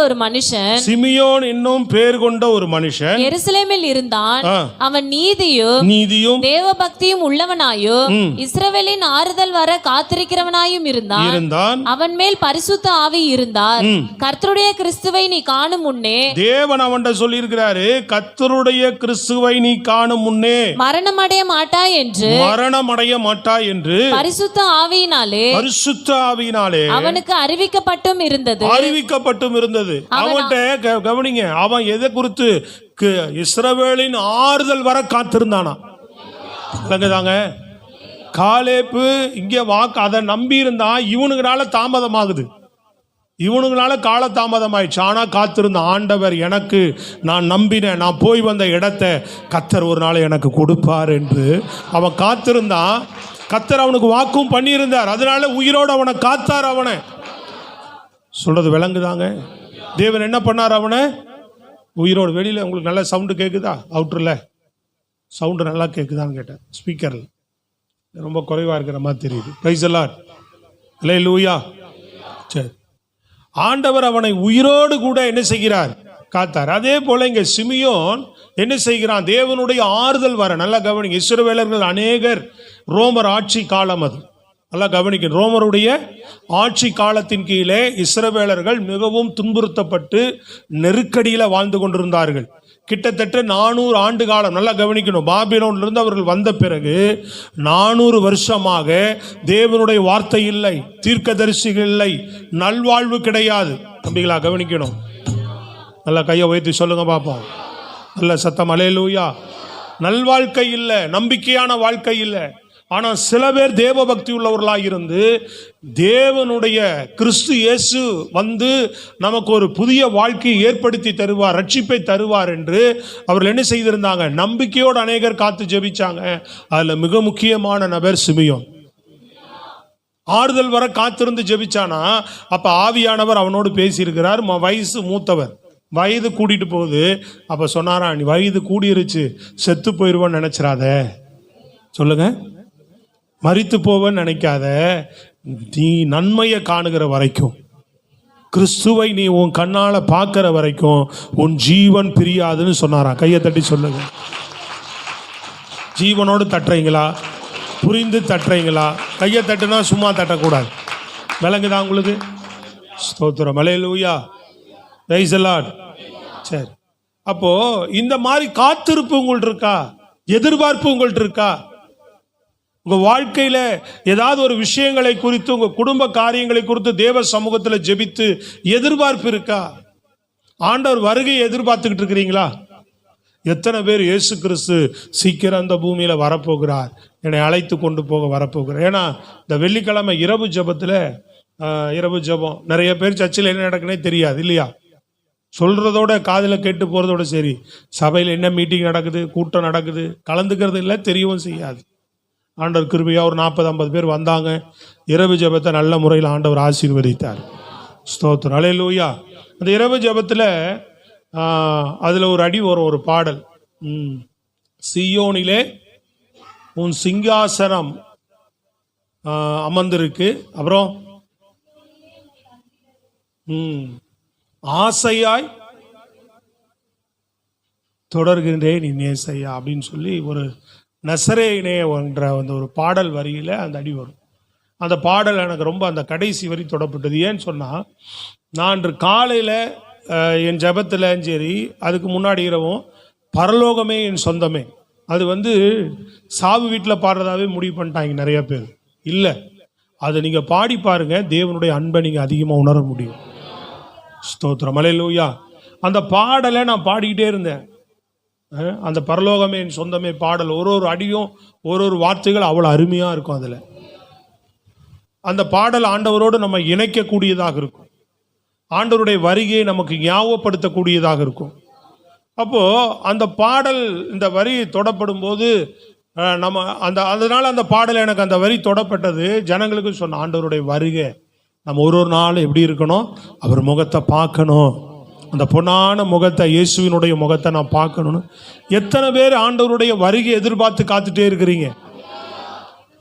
ஒரு மனுஷன் எருசலேமில் இருந்தான். அவன் நீதியும் தேவபக்தியும் உள்ளவனாயும் இஸ்ரவேலின் ஆறுதல் வர காத்திருக்கிறவனாயும் இருந்தான். அவன் மேல் பரிசுத்த ஆவி இருந்தார். கர்த்தருடைய கிறிஸ்துவை நீ காணும் முன்னே, தேவன் அவன்கிட்ட சொல்லி இருக்கிறாரு, கர்த்தருடைய கிறிஸ்துவை நீ காணும் முன்னே மரணமடைய மாட்டாய் என்று பரிசுத்த ஆவியினாலே அவனுக்கு அறிவிக்கப்பட்டும் இருந்தது. அவன்கிட்ட கவனிங்க, அவன் எதை குறித்து? இஸ்ரவேலின் ஆறுதல் வர காத்திருந்தானா. காலேப்பு இங்கே வாக்கு அதை நம்பி இருந்தா, இவனுங்களால தாமதமாகுது, இவனுங்களால கால தாமதமாயிடுச்சு. ஆனால் காத்திருந்த ஆண்டவர், எனக்கு நான் நம்பினேன், நான் போய் வந்த இடத்தை கர்த்தர் ஒரு நாள் எனக்கு கொடுப்பார் என்று அவன் காத்திருந்தான். கர்த்தர் அவனுக்கு வாக்கும் பண்ணியிருந்தார், அதனால உயிரோடு அவனை காத்தார். அவனை சொல்றது விளங்குதாங்க? தேவன் என்ன பண்ணார்? அவனை உயிரோடு. வெளியில் உங்களுக்கு நல்ல சவுண்டு கேட்குதா? அவுட்டரில் சவுண்டு நல்லா கேட்குதான்னு கேட்டேன். ஸ்பீக்கரில் ரொம்ப குறைவாக இருக்கிற மாதிரி தெரியுது. Praise the Lord. அல்லேலூயா. சரி, ஆண்டவர் அவனை உயிரோடு கூட என்ன செய்கிறார்? காத்தார். அதே போல இங்கே சிமியோன் என்ன செய்கிறான்? தேவனுடைய ஆறுதல் வர, நல்லா கவனிங்க. இஸ்ரவேலர்கள் அநேகர் ரோமர் ஆட்சி காலம், அது நல்லா கவனிக்க. ரோமருடைய ஆட்சி காலத்தின் கீழே இஸ்ரவேலர்கள் மிகவும் துன்புறுத்தப்பட்டு நெருக்கடியில வாழ்ந்து கொண்டிருந்தார்கள். கிட்டத்தட்ட 400 ஆண்டு காலம், நல்லா கவனிக்கணும். பாபிலோனிலிருந்து அவர்கள் வந்த பிறகு 400 வருஷமாக தேவனுடைய வார்த்தை இல்லை, தீர்க்கதரிசிகள் இல்லை, நல்வாழ்வு கிடையாது. தம்பிகளா கவனிக்கணும். நல்லா கையை உயர்த்தி சொல்லுங்க பார்ப்போம். நல்ல சத்தம் அல்லேலூயா. நல்வாழ்க்கை இல்லை, நம்பிக்கையான வாழ்க்கை இல்லை. ஆனால் சில பேர் தேவ பக்தி உள்ளவர்களாக இருந்து தேவனுடைய கிறிஸ்து இயேசு வந்து நமக்கு ஒரு புதிய வாழ்க்கையை ஏற்படுத்தி தருவார், ரட்சிப்பை தருவார் என்று அவர்கள் என்ன செய்திருந்தாங்க? நம்பிக்கையோடு அநேகர் காத்து ஜெபிச்சாங்க. அதில் மிக முக்கியமான நபர் சிமியோன். ஆறுதல் வர காத்திருந்து ஜெபிச்சானா, அப்ப ஆவியானவர் அவனோடு பேசியிருக்கிறார். வயசு மூத்தவர், வயது கூட்டிட்டு போகுது. அப்ப சொன்னாரா, நீ வயது கூடிருச்சு, செத்து போயிடுவான்னு நினைச்சிடாத, சொல்லுங்க, மரித்து போவன்னு நினைக்காத, நீ நன்மையை காணுகிற வரைக்கும், கிறிஸ்துவை நீ உன் கண்ணால பார்க்கிற வரைக்கும் உன் ஜீவன் பிரியாதுன்னு சொன்னாரா. கையை தட்டி சொல்லுங்க. ஜீவனோடு தட்டுறீங்களா? புரிந்து தட்டுறீங்களா? கையை தட்டுனா சும்மா தட்டக்கூடாது. விளங்குதா உங்களுக்கு? ஸ்தோத்திரம், அல்லேலூயா, பிரைஸ் தி லார்ட். சரி, அப்போ இந்த மாதிரி காத்திருப்பு உங்கள்ட்ட இருக்கா? எதிர்பார்ப்பு உங்கள்ட்ட இருக்கா? உங்க வாழ்க்கையில ஏதாவது ஒரு விஷயங்களை குறித்து, உங்க குடும்ப காரியங்களை குறித்து தேவ சமூகத்தில் ஜெபித்து எதிர்பார்ப்பு இருக்கா? ஆண்டவர் வருகையை எதிர்பார்த்துக்கிட்டு இருக்கிறீங்களா? எத்தனை பேர் இயேசு கிறிஸ்து சீக்கிரம் அந்த பூமியில வரப்போகிறார், என்னை அழைத்து கொண்டு போக வரப்போகிறார்? ஏன்னா இந்த வெள்ளிக்கிழமை இரவு ஜெபத்தில், இரவு ஜெபம் நிறைய பேர் சர்ச்சில் என்ன நடக்குன்னே தெரியாது இல்லையா? சொல்றதோட காதில் கேட்டு போறதோட சரி, சபையில் என்ன மீட்டிங் நடக்குது, கூட்டம் நடக்குது, கலந்துக்கிறது இல்லை, தெரியவும் செய்யாது. ஆண்டவர் கிருபையா ஒரு 40-50 பேர் வந்தாங்க. இரவு ஜெபத்தை நல்ல முறையில் ஆண்டவர் ஆசீர்வதித்தார். ஸ்தோத்திரம், அல்லேலூயா. அந்த இரவு ஜெபத்தில் அதில் ஒரு அடி வரும், ஒரு பாடல். சீயோனிலே உன் சிங்காசனம் அமர்ந்திருக்கு. அப்புறம் ஆசையாய் தொடர்கின்றேன் நீ நேசையா அப்படின்னு சொல்லி ஒரு நசரேனே என்ற அந்த ஒரு பாடல் வரியில் அந்த அடி வரும். அந்த பாடல் எனக்கு ரொம்ப அந்த கடைசி வரி தொடப்பட்டது. ஏன்னு சொன்னால், நான் இன்று காலையில் என் ஜபத்தில் சரி, அதுக்கு முன்னாடி இரவும் பரலோகமே என் சொந்தமே, அது சாவு வீட்டில் பாடுறதாவே முடிவு பண்ணிட்டாங்க நிறைய பேர். இல்லை, அதை நீங்கள் பாடி பாருங்க, தேவனுடைய அன்பை நீங்கள் அதிகமாக உணர முடியும். ஸ்தோத்திரம், அல்லேலூயா. அந்த பாடலை நான் பாடிக்கிட்டே இருந்தேன். அந்த பரலோகமே என் சொந்தமே பாடல், ஒரு அடியும் ஒரு வார்த்தைகள் அவ்வளோ அருமையாக இருக்கும். அதில் அந்த பாடல் ஆண்டவரோடு நம்ம இணைக்கக்கூடியதாக இருக்கும், ஆண்டவருடைய வருகையை நமக்கு ஞாபகப்படுத்தக்கூடியதாக இருக்கும். அப்போது அந்த பாடல், இந்த வரி தொடப்படும் போது நம்ம அதனால அந்த பாடல் எனக்கு அந்த வரி தொடப்பட்டது. ஜனங்களுக்கு சொன்ன, ஆண்டவருடைய வருகை நம்ம ஒரு நாள் எப்படி இருக்கணும்? அவர் முகத்தை பார்க்கணும், அந்த பொன்னான முகத்தை, இயேசுவினுடைய முகத்தை நான் பார்க்கணும்னு. எத்தனை பேர் ஆண்டவருடைய வருகை எதிர்பார்த்து காத்துட்டே இருக்கிறீங்க?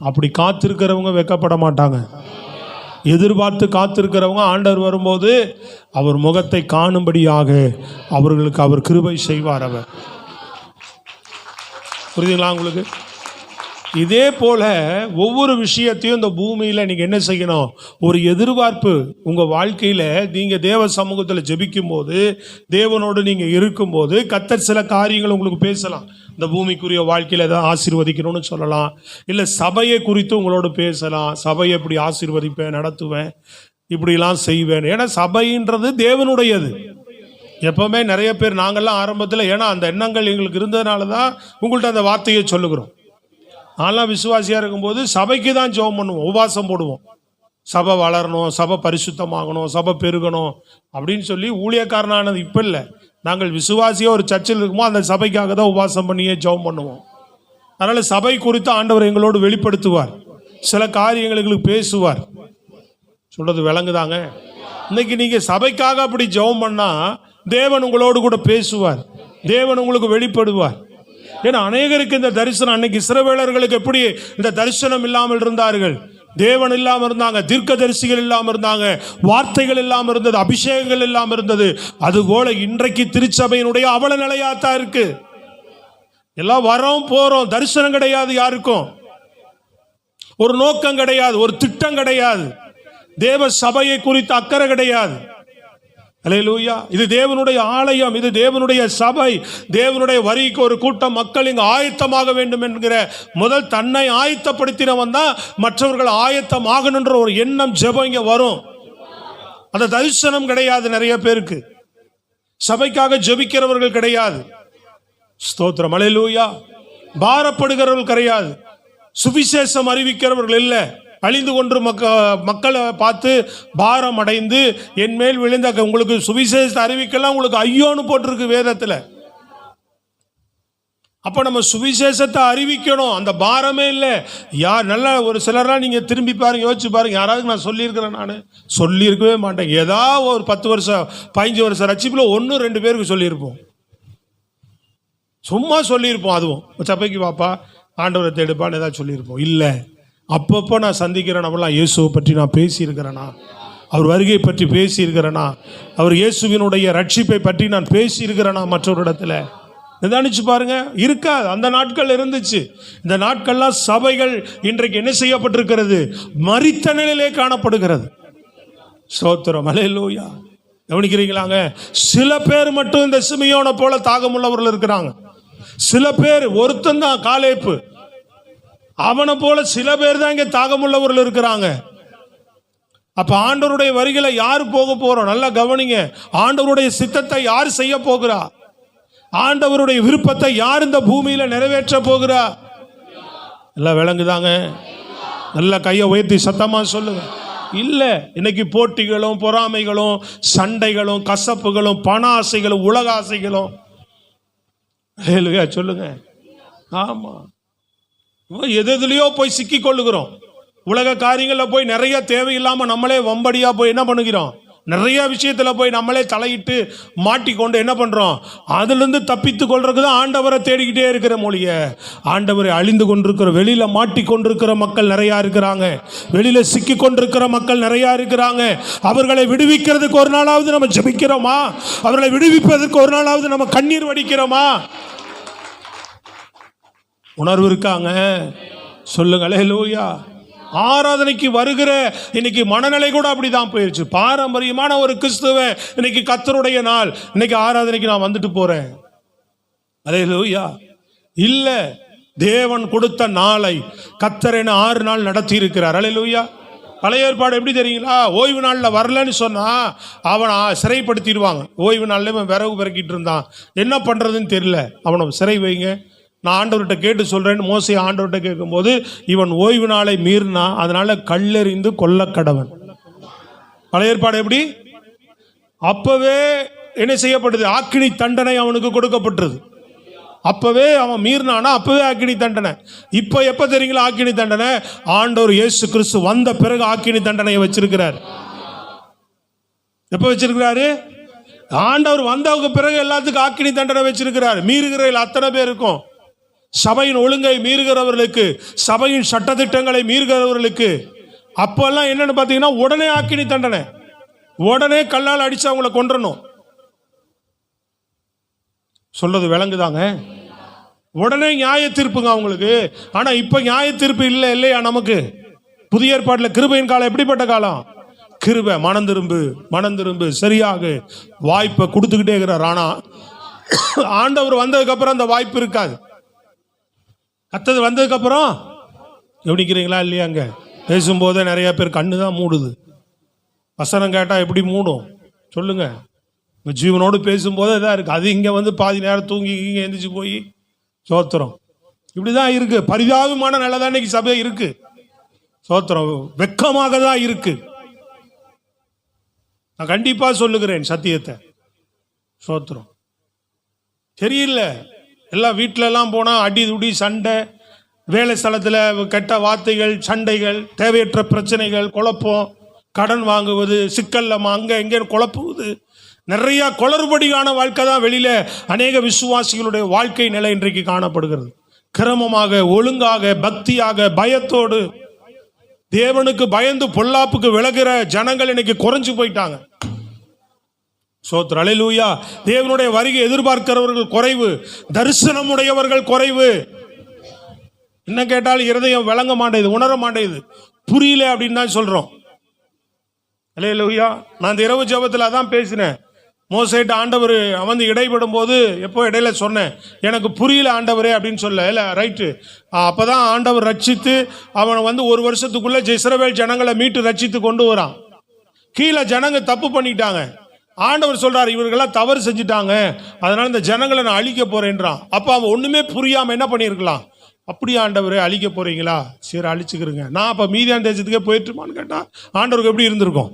அப்படி காத்திருக்கிறவங்க வெட்கப்பட மாட்டாங்க. எதிர்பார்த்து காத்திருக்கிறவங்க ஆண்டவர் வரும்போது அவர் முகத்தை காணும்படியாக அவர்களுக்கு அவர் கிருபை செய்வார். அவர், புரியுதுங்களா உங்களுக்கு? இதே போல ஒவ்வொரு விஷயத்தையும் இந்த பூமியில் நீங்கள் என்ன செய்யணும்? ஒரு எதிர்பார்ப்பு உங்கள் வாழ்க்கையில். நீங்கள் தேவ சமூகத்தில் ஜெபிக்கும் போது, தேவனோடு நீங்கள் இருக்கும்போது, கர்த்தர் சில காரியங்கள் உங்களுக்கு பேசலாம். இந்த பூமிக்குரிய வாழ்க்கையில் எதாவது ஆசீர்வதிக்கணும்னு சொல்லலாம், இல்லை சபையை குறித்து உங்களோடு பேசலாம். சபையை எப்படி ஆசீர்வதிப்பேன், நடத்துவேன், இப்படிலாம் செய்வேன். ஏன்னா சபைன்றது தேவனுடையது. எப்பவுமே நிறைய பேர் நாங்கள்லாம் ஆரம்பத்தில், ஏன்னா அந்த எண்ணங்கள் எங்களுக்கு இருந்ததுனால தான் உங்கள்கிட்ட அந்த வார்த்தையை சொல்லுகிறோம். நான்லாம் விசுவாசியாக இருக்கும்போது சபைக்கு தான் ஜெபம் பண்ணுவோம், உபவாசம் போடுவோம். சபை வளரணும், சபை பரிசுத்தமாகணும், சபை பெருகணும் அப்படின்னு சொல்லி ஊழியக்காரனானது இப்போ இல்லை. நாங்கள் விசுவாசியாக ஒரு சர்ச்சில் இருக்கும்போது அந்த சபைக்காக தான் உபவாசம் பண்ணியே ஜெபம் பண்ணுவோம். அதனால் சபை குறித்து ஆண்டவர் எங்களோடு வெளிப்படுத்துவார், சில காரியங்கள் எங்களுக்கு பேசுவார். சொல்கிறது விளங்குதாங்க? இன்னைக்கு நீங்கள் சபைக்காக அப்படி ஜெபம் பண்ணால் தேவன் உங்களோடு கூட பேசுவார், தேவன் உங்களுக்கு வெளிப்படுவார். ஏன்னா அநேகருக்கு இந்த தரிசனம், அன்னைக்கு இஸ்ரவேலர்களுக்கு எப்படி இந்த தரிசனம் இல்லாமல் இருந்தார்கள், தேவன் இல்லாமல் இருந்தாங்க, தீர்க்கதரிசிகள் இல்லாமல் இருந்தாங்க, வார்த்தைகள் இல்லாமல் இருந்தது, அபிஷேகங்கள் இல்லாமல் இருந்தது. அதுபோல இன்றைக்கு திருச்சபையினுடைய அவல நிலையாத்தான் இருக்கு. எல்லாம் வரோம் போறோம், தரிசனம் கிடையாது, யாருக்கும் ஒரு நோக்கம் கிடையாது, ஒரு திட்டம் கிடையாது, தேவ சபையை குறித்த அக்கறை கிடையாது. அல்லேலூயா. இது தேவனுடைய ஆலயம், இது தேவனுடைய சபை, தேவனுடைய வரிக்கு ஒரு கூட்டம் மக்கள் இங்கு ஆயத்தமாக வேண்டும் என்கிற முதல் தன்னை ஆயத்தப்படுத்தினவன் தான் மற்றவர்கள் ஆயத்தமாகணுன்ற ஒரு எண்ணம், ஜெபம் இங்க வரும். அந்த தரிசனம் கிடையாது நிறைய பேருக்கு. சபைக்காக ஜெபிக்கிறவர்கள் கிடையாது. ஸ்தோத்திரம், அல்லேலூயா. பாரப்படுகிறவர்கள் கிடையாது. சுவிசேஷம் அறிவிக்கிறவர்கள் இல்லை. அழிந்து கொண்டு மக்களை பார்த்து பாரம் அடைந்து என் மேல் விழுந்த உங்களுக்கு சுவிசேஷத்தை அறிவிக்கலாம், உங்களுக்கு ஐயோன்னு போட்டிருக்கு வேதத்தில். அப்ப நம்ம சுவிசேஷத்தை அறிவிக்கணும், அந்த பாரமே இல்லை. யார் நல்ல ஒரு சிலர்லாம் நீங்க திரும்பி பாருங்க, யோசிச்சு பாருங்க, யாராவது நான் சொல்லியிருக்கிறேன், நான் சொல்லியிருக்கவே மாட்டேன். ஏதாவது ஒரு 10 வருஷம் 15 வருஷம் ரட்சிப்புல 1-2 பேருக்கு சொல்லியிருப்போம், சும்மா சொல்லியிருப்போம். அதுவும் சபைக்கு வாப்பா, ஆண்டவரை தேடுப்பான்னு ஏதாவது சொல்லியிருப்போம். இல்லை, அப்பப்போ நான் சந்திக்கிறேன், இயேசுவை பற்றி நான் பேசியிருக்கிறேனா, அவர் வருகை பற்றி பேசியிருக்கிறேனா, அவர் இயேசுவினுடைய ரட்சிப்பை பற்றி நான் பேசியிருக்கிறேனா மற்றவரிடத்துல, நிதானிச்சு பாருங்க. இருக்காது. அந்த நாட்கள் இருந்துச்சு. இந்த நாட்கள்லாம் சபைகள் இன்றைக்கு என்ன செய்யப்பட்டிருக்கிறது? மரித்த நிலையிலே காணப்படுகிறது. ஸ்தோத்திரம், அல்லேலூயா. கவனிக்கிறீங்களாங்க? சில பேர் மட்டும் இந்த சிமியோனை போல தாகமுள்ளவர்கள் இருக்கிறாங்க. சில பேர், ஒருத்தன் தான் காலேப்பு, அவனை போல சில பேர் தான் இங்க தாகமுள்ளவர்கள் இருக்கிறாங்க. அப்ப ஆண்டவருடைய வரிகளை யார் போக போறோம்? நல்லா கவனிங்க. ஆண்டவருடைய சித்தத்தை யார் செய்ய போகிறா? ஆண்டவருடைய விருப்பத்தை யார் இந்த பூமியில நிறைவேற்ற போகிறா? எல்லாம் விளங்குதாங்க? நல்ல கையை உயர்த்தி சத்தமா சொல்லுங்க. இல்ல, இன்னைக்கு போட்டிகளும் பொறாமைகளும் சண்டைகளும் கசப்புகளும் பண ஆசைகளும் உலக ஆசைகளும். சொல்லுங்க. ஆமா, எதுலயோ போய் சிக்கி கொள்ளுகிறோம். உலக காரியங்கள்ல போய் நிறைய தேவையில்லாம நம்மளே வம்படியா போய் என்ன பண்ணுகிறோம்? நிறைய விஷயத்துல போய் நம்மளே தலையிட்டு மாட்டிக்கொண்டு என்ன பண்றோம்? அதுல இருந்து தப்பித்து கொள்றதுக்கு தான் ஆண்டவரை தேடிக்கிட்டே இருக்கிற மொழிய. ஆண்டவரை அழிந்து கொண்டிருக்கிற, வெளியில மாட்டிக்கொண்டிருக்கிற மக்கள் நிறைய இருக்கிறாங்க. வெளியில சிக்கி கொண்டிருக்கிற மக்கள் நிறைய இருக்கிறாங்க. அவர்களை விடுவிக்கிறதுக்கு ஒரு நாளாவது நம்ம ஜெபிக்கிறோமா? அவர்களை விடுவிப்பதற்கு ஒரு நாளாவது நம்ம கண்ணீர் வடிக்கிறோமா? உணர்வு இருக்காங்க? சொல்லுங்க. அல்லேலூயா. ஆராதனைக்கு வருகிற இன்னைக்கு மனநிலை கூட அப்படிதான் போயிடுச்சு. பாரம்பரியமான ஒரு கிறிஸ்துவ இன்னைக்கு கர்த்தருடைய நாள், இன்னைக்கு ஆராதனைக்கு நான் வந்துட்டு போறேன். அல்லேலூயா. இல்ல, தேவன் கொடுத்த நாளை கர்த்தர் என்ன 6 நாள் நடத்தி இருக்கிறார். அல்லேலூயா. பழைய ஏற்பாடு எப்படி தெரியுங்களா? ஓய்வு நாளில் வரலன்னு சொன்னா அவனை சிறைப்படுத்திடுவாங்க. ஓய்வு நாளில் இவன் விறகு பிறக்கிட்டு இருந்தான், என்ன பண்றதுன்னு தெரியல, அவனை சிறை வைங்க, நான் ஆண்டவர்கிட்ட கேட்டு சொல்றேன்னு மோசே ஆண்டவர்கிட்ட கேட்கும்போது, இவன் ஓய்வு நாளை மீறினா அதனால கல்லெறிந்து கொல்ல கடவன். பழைய ஏற்பாடு எப்படி? அப்பவே என்ன செய்யப்படுது? ஆக்கினி தண்டனை அவனுக்கு கொடுக்கப்பட்டது. அப்பவே அவன் மீறினானா அப்பவே ஆக்கினி தண்டனை. இப்ப எப்ப தெரியுங்களா ஆக்கினி தண்டனை? ஆண்டவர் இயேசு கிறிஸ்து வந்த பிறகு ஆக்கினி தண்டனையை வச்சிருக்கிறார். எப்ப வச்சிருக்கிறாரு? ஆண்டவர் வந்தவங்க பிறகு எல்லாத்துக்கும் ஆக்கினி தண்டனை வச்சிருக்கிறார். மீறுகிற அத்தனை பேருக்கும், சபையின் ஒழுங்கை மீறுகிறவர்களுக்கு, சபையின் சட்டத்திட்டங்களை மீறுகிறவர்களுக்கு அப்பெல்லாம் என்னன்னு பார்த்தீங்கன்னா உடனே ஆக்கினி தண்டனை, உடனே கல்லால் அடிச்சு அவங்களை கொன்றணும். சொல்றது விளங்குதாங்க? உடனே நியாய தீர்ப்புங்க அவங்களுக்கு. ஆனா இப்ப நியாய தீர்ப்பு இல்லை இல்லையா? நமக்கு புதிய ஏற்பாட்டில் கிருபையின் காலம் எப்படிப்பட்ட காலம்? கிருபை, மனம் திரும்பு சரியாக வாய்ப்பை கொடுத்துக்கிட்டே இருக்கிறார். ஆனா ஆண்டவர் வந்ததுக்கு அப்புறம் அந்த வாய்ப்பு இருக்காது. கத்தது வந்ததுக்கு அப்புறம் கவனிக்கிறீங்களா இல்லையாங்க? பேசும்போதே நிறைய பேர் கண்ணு தான் மூடுது. வசனம் கேட்டா எப்படி மூடும் சொல்லுங்க? ஜீவனோடு பேசும்போதே இதாக இருக்கு. அது இங்க வந்து பாதி நேரம் தூங்கி இங்கே எந்திரிச்சு போய் சோத்திரம், இப்படிதான் இருக்கு. பரிதாபமான நிலை தான் இன்னைக்கு சபை இருக்கு. சோத்திரம், வெக்கமாக தான் இருக்கு. நான் கண்டிப்பா சொல்லுகிறேன் சத்தியத்தை. சோத்திரம், தெரியல. எல்லாம் வீட்டில எல்லாம் போனா அடி துடி சண்டை, வேலை ஸ்தலத்தில் கெட்ட வார்த்தைகள், சண்டைகள், தேவையற்ற பிரச்சனைகள், குழப்பம், கடன் வாங்குவது, சிக்கல்ல அங்க எங்க குழப்புவது, நிறைய குளறுபடியான வாழ்க்கை தான் வெளியில அநேக விசுவாசிகளுடைய வாழ்க்கை நிலை இன்றைக்கு காணப்படுகிறது. கிரமமாக, ஒழுங்காக, பக்தியாக, பயத்தோடு, தேவனுக்கு பயந்து பொல்லாப்புக்கு விலகிற ஜனங்கள் இன்னைக்கு குறைஞ்சு போயிட்டாங்க. சோத்திரம். அல்லேலூயா. தேவனுடைய வருகை எதிர்பார்க்கிறவர்கள் குறைவு, தரிசனம் உடையவர்கள் குறைவு. என்ன கேட்டாலும் இருதயம் விளங்க மாட்டேது, உணர மாட்டேது, புரியல அப்படின்னு தான் சொல்றோம். அல்லேலூயா. நான் இந்த இரவு ஜெபத்தில் அதான் பேசினேன். மோசேட்ட ஆண்டவர் வந்து இடைப்படும் போது எப்போ இடையில சொன்னேன், எனக்கு புரியல ஆண்டவரே அப்படின்னு சொல்ல. இல்லை ரைட்டு, அப்போதான் ஆண்டவர் ரட்சித்து அவனை வந்து ஒரு வருஷத்துக்குள்ள இஸ்ரவேல் ஜனங்களை மீட்டு ரட்சித்து கொண்டு வரான். கீழே ஜனங்க தப்பு பண்ணிட்டாங்க. ஆண்டவர் சொல்றாரு, இவர்களெல்லாம் தவறு செஞ்சுட்டாங்க, அதனால இந்த ஜனங்களை நான் அழிக்க போறேன்றான். அப்போ அவன் ஒண்ணுமே புரியாம என்ன பண்ணியிருக்கலாம், அப்படியே ஆண்டவரே அழிக்க போறீங்களா, சரி அழிச்சுக்கிறேங்க, நான் அப்போ மீதியான தேசத்துக்கே போயிட்டுமான்னு கேட்டா ஆண்டவருக்கு எப்படி இருந்திருக்கும்?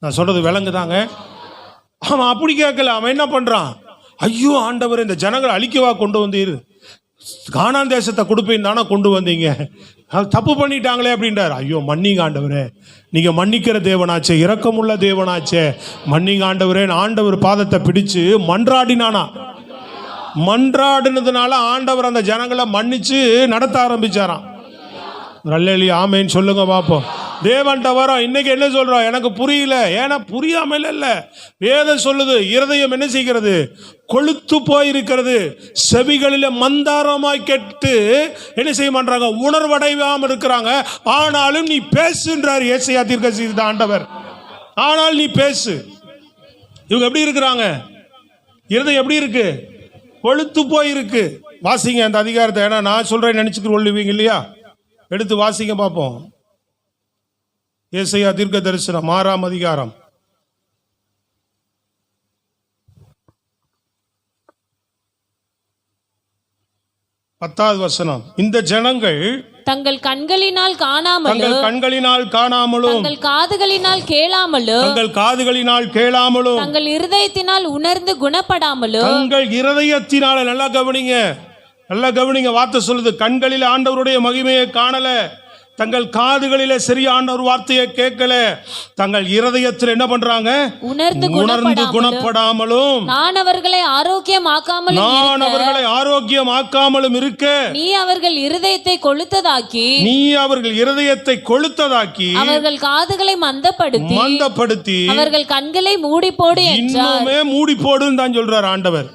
நான் சொல்றது விளங்குதாங்க? அவன் அப்படி கேட்கல. அவன் என்ன பண்றான், ஐயோ ஆண்டவர் இந்த ஜனங்களை அழிக்கவா கொண்டு வந்தீர், கானான் தேசத்தை கொடுப்பேன் தானே கொண்டு வந்தீங்க, தப்பு பண்ணிட்டாங்களே அப்படின்றார். ஐயோ மன்னிங்க ஆண்டவரே, நீங்க மன்னிக்கிற தேவனாச்சே, இரக்கமுள்ள தேவனாச்சே, மன்னிங்க ஆண்டவரே. ஆண்டவர் பாதத்தை பிடிச்சு மன்றாடினானா. மன்றாடினதுனால ஆண்டவர் அந்த ஜனங்களை மன்னிச்சு நடத்த ஆரம்பிச்சாராம். அல்லேலூயா, ஆமென் சொல்லுங்க பாப்போம். தேவன்ட்ட வரோம், இன்னைக்கு என்ன சொல்றோம், எனக்கு புரியல. ஏன்னா புரியாம இல்ல, வேதம் சொல்லுது இருதயம் என்ன செய்கிறது, கொழுத்து போயிருக்கிறது, செவிகளில மந்தாரமாய் கேட்டு என்ன செய்ய மாட்டாங்க, உணர்வடையாம இருக்கிறாங்க. ஆனாலும் நீ பேசுன்றார் ஏசாயா தீர்க்கதரிசி ஆண்டவர். ஆனால் நீ பேசு. இவங்க எப்படி இருக்கிறாங்க, இருதயம் எப்படி இருக்கு, கொழுத்து போயிருக்கு. வாசிங்க அந்த அதிகாரத்தை, ஏன்னா நான் சொல்றேன் நினைச்சுட்டு கொள்ளுவீங்க இல்லையா, எடுத்து வாசிங்க பார்ப்போம். ஏசாயா தீர்க்க தரிசனம் 6ஆம் அதிகாரம் 10வது வசனம். இந்த ஜனங்கள் தங்கள் கண்களினால் காணாமலும், தங்கள் காதுகளினால் கேளாமலும், தங்கள் இருதயத்தினால் உணர்ந்து குணப்படாமலும், தங்கள் இருதயத்தினால, நல்லா கவனிங்க வார்த்தை சொல்லுது, கண்களில் ஆண்டவருடைய மகிமையை காணல, தங்கள் காதுகளில சரியா ஆண்டவர் வார்த்தையை கேட்கல, தங்கள் இருதயத்தில் என்ன பண்றாங்க, உணர்ந்து குணப்படாமலும், நான் அவர்களை ஆரோக்கியமாக்காமலும் இருக்க, நீ அவர்கள் இருதயத்தை கொளுத்ததாக்கி அவர்கள் காதுகளை மந்தப்படுத்தி அவர்கள் கண்களை மூடி போடு என்றார். இன்னுமே மூடி போடுன்னு தான் சொல்றார் ஆண்டவர்.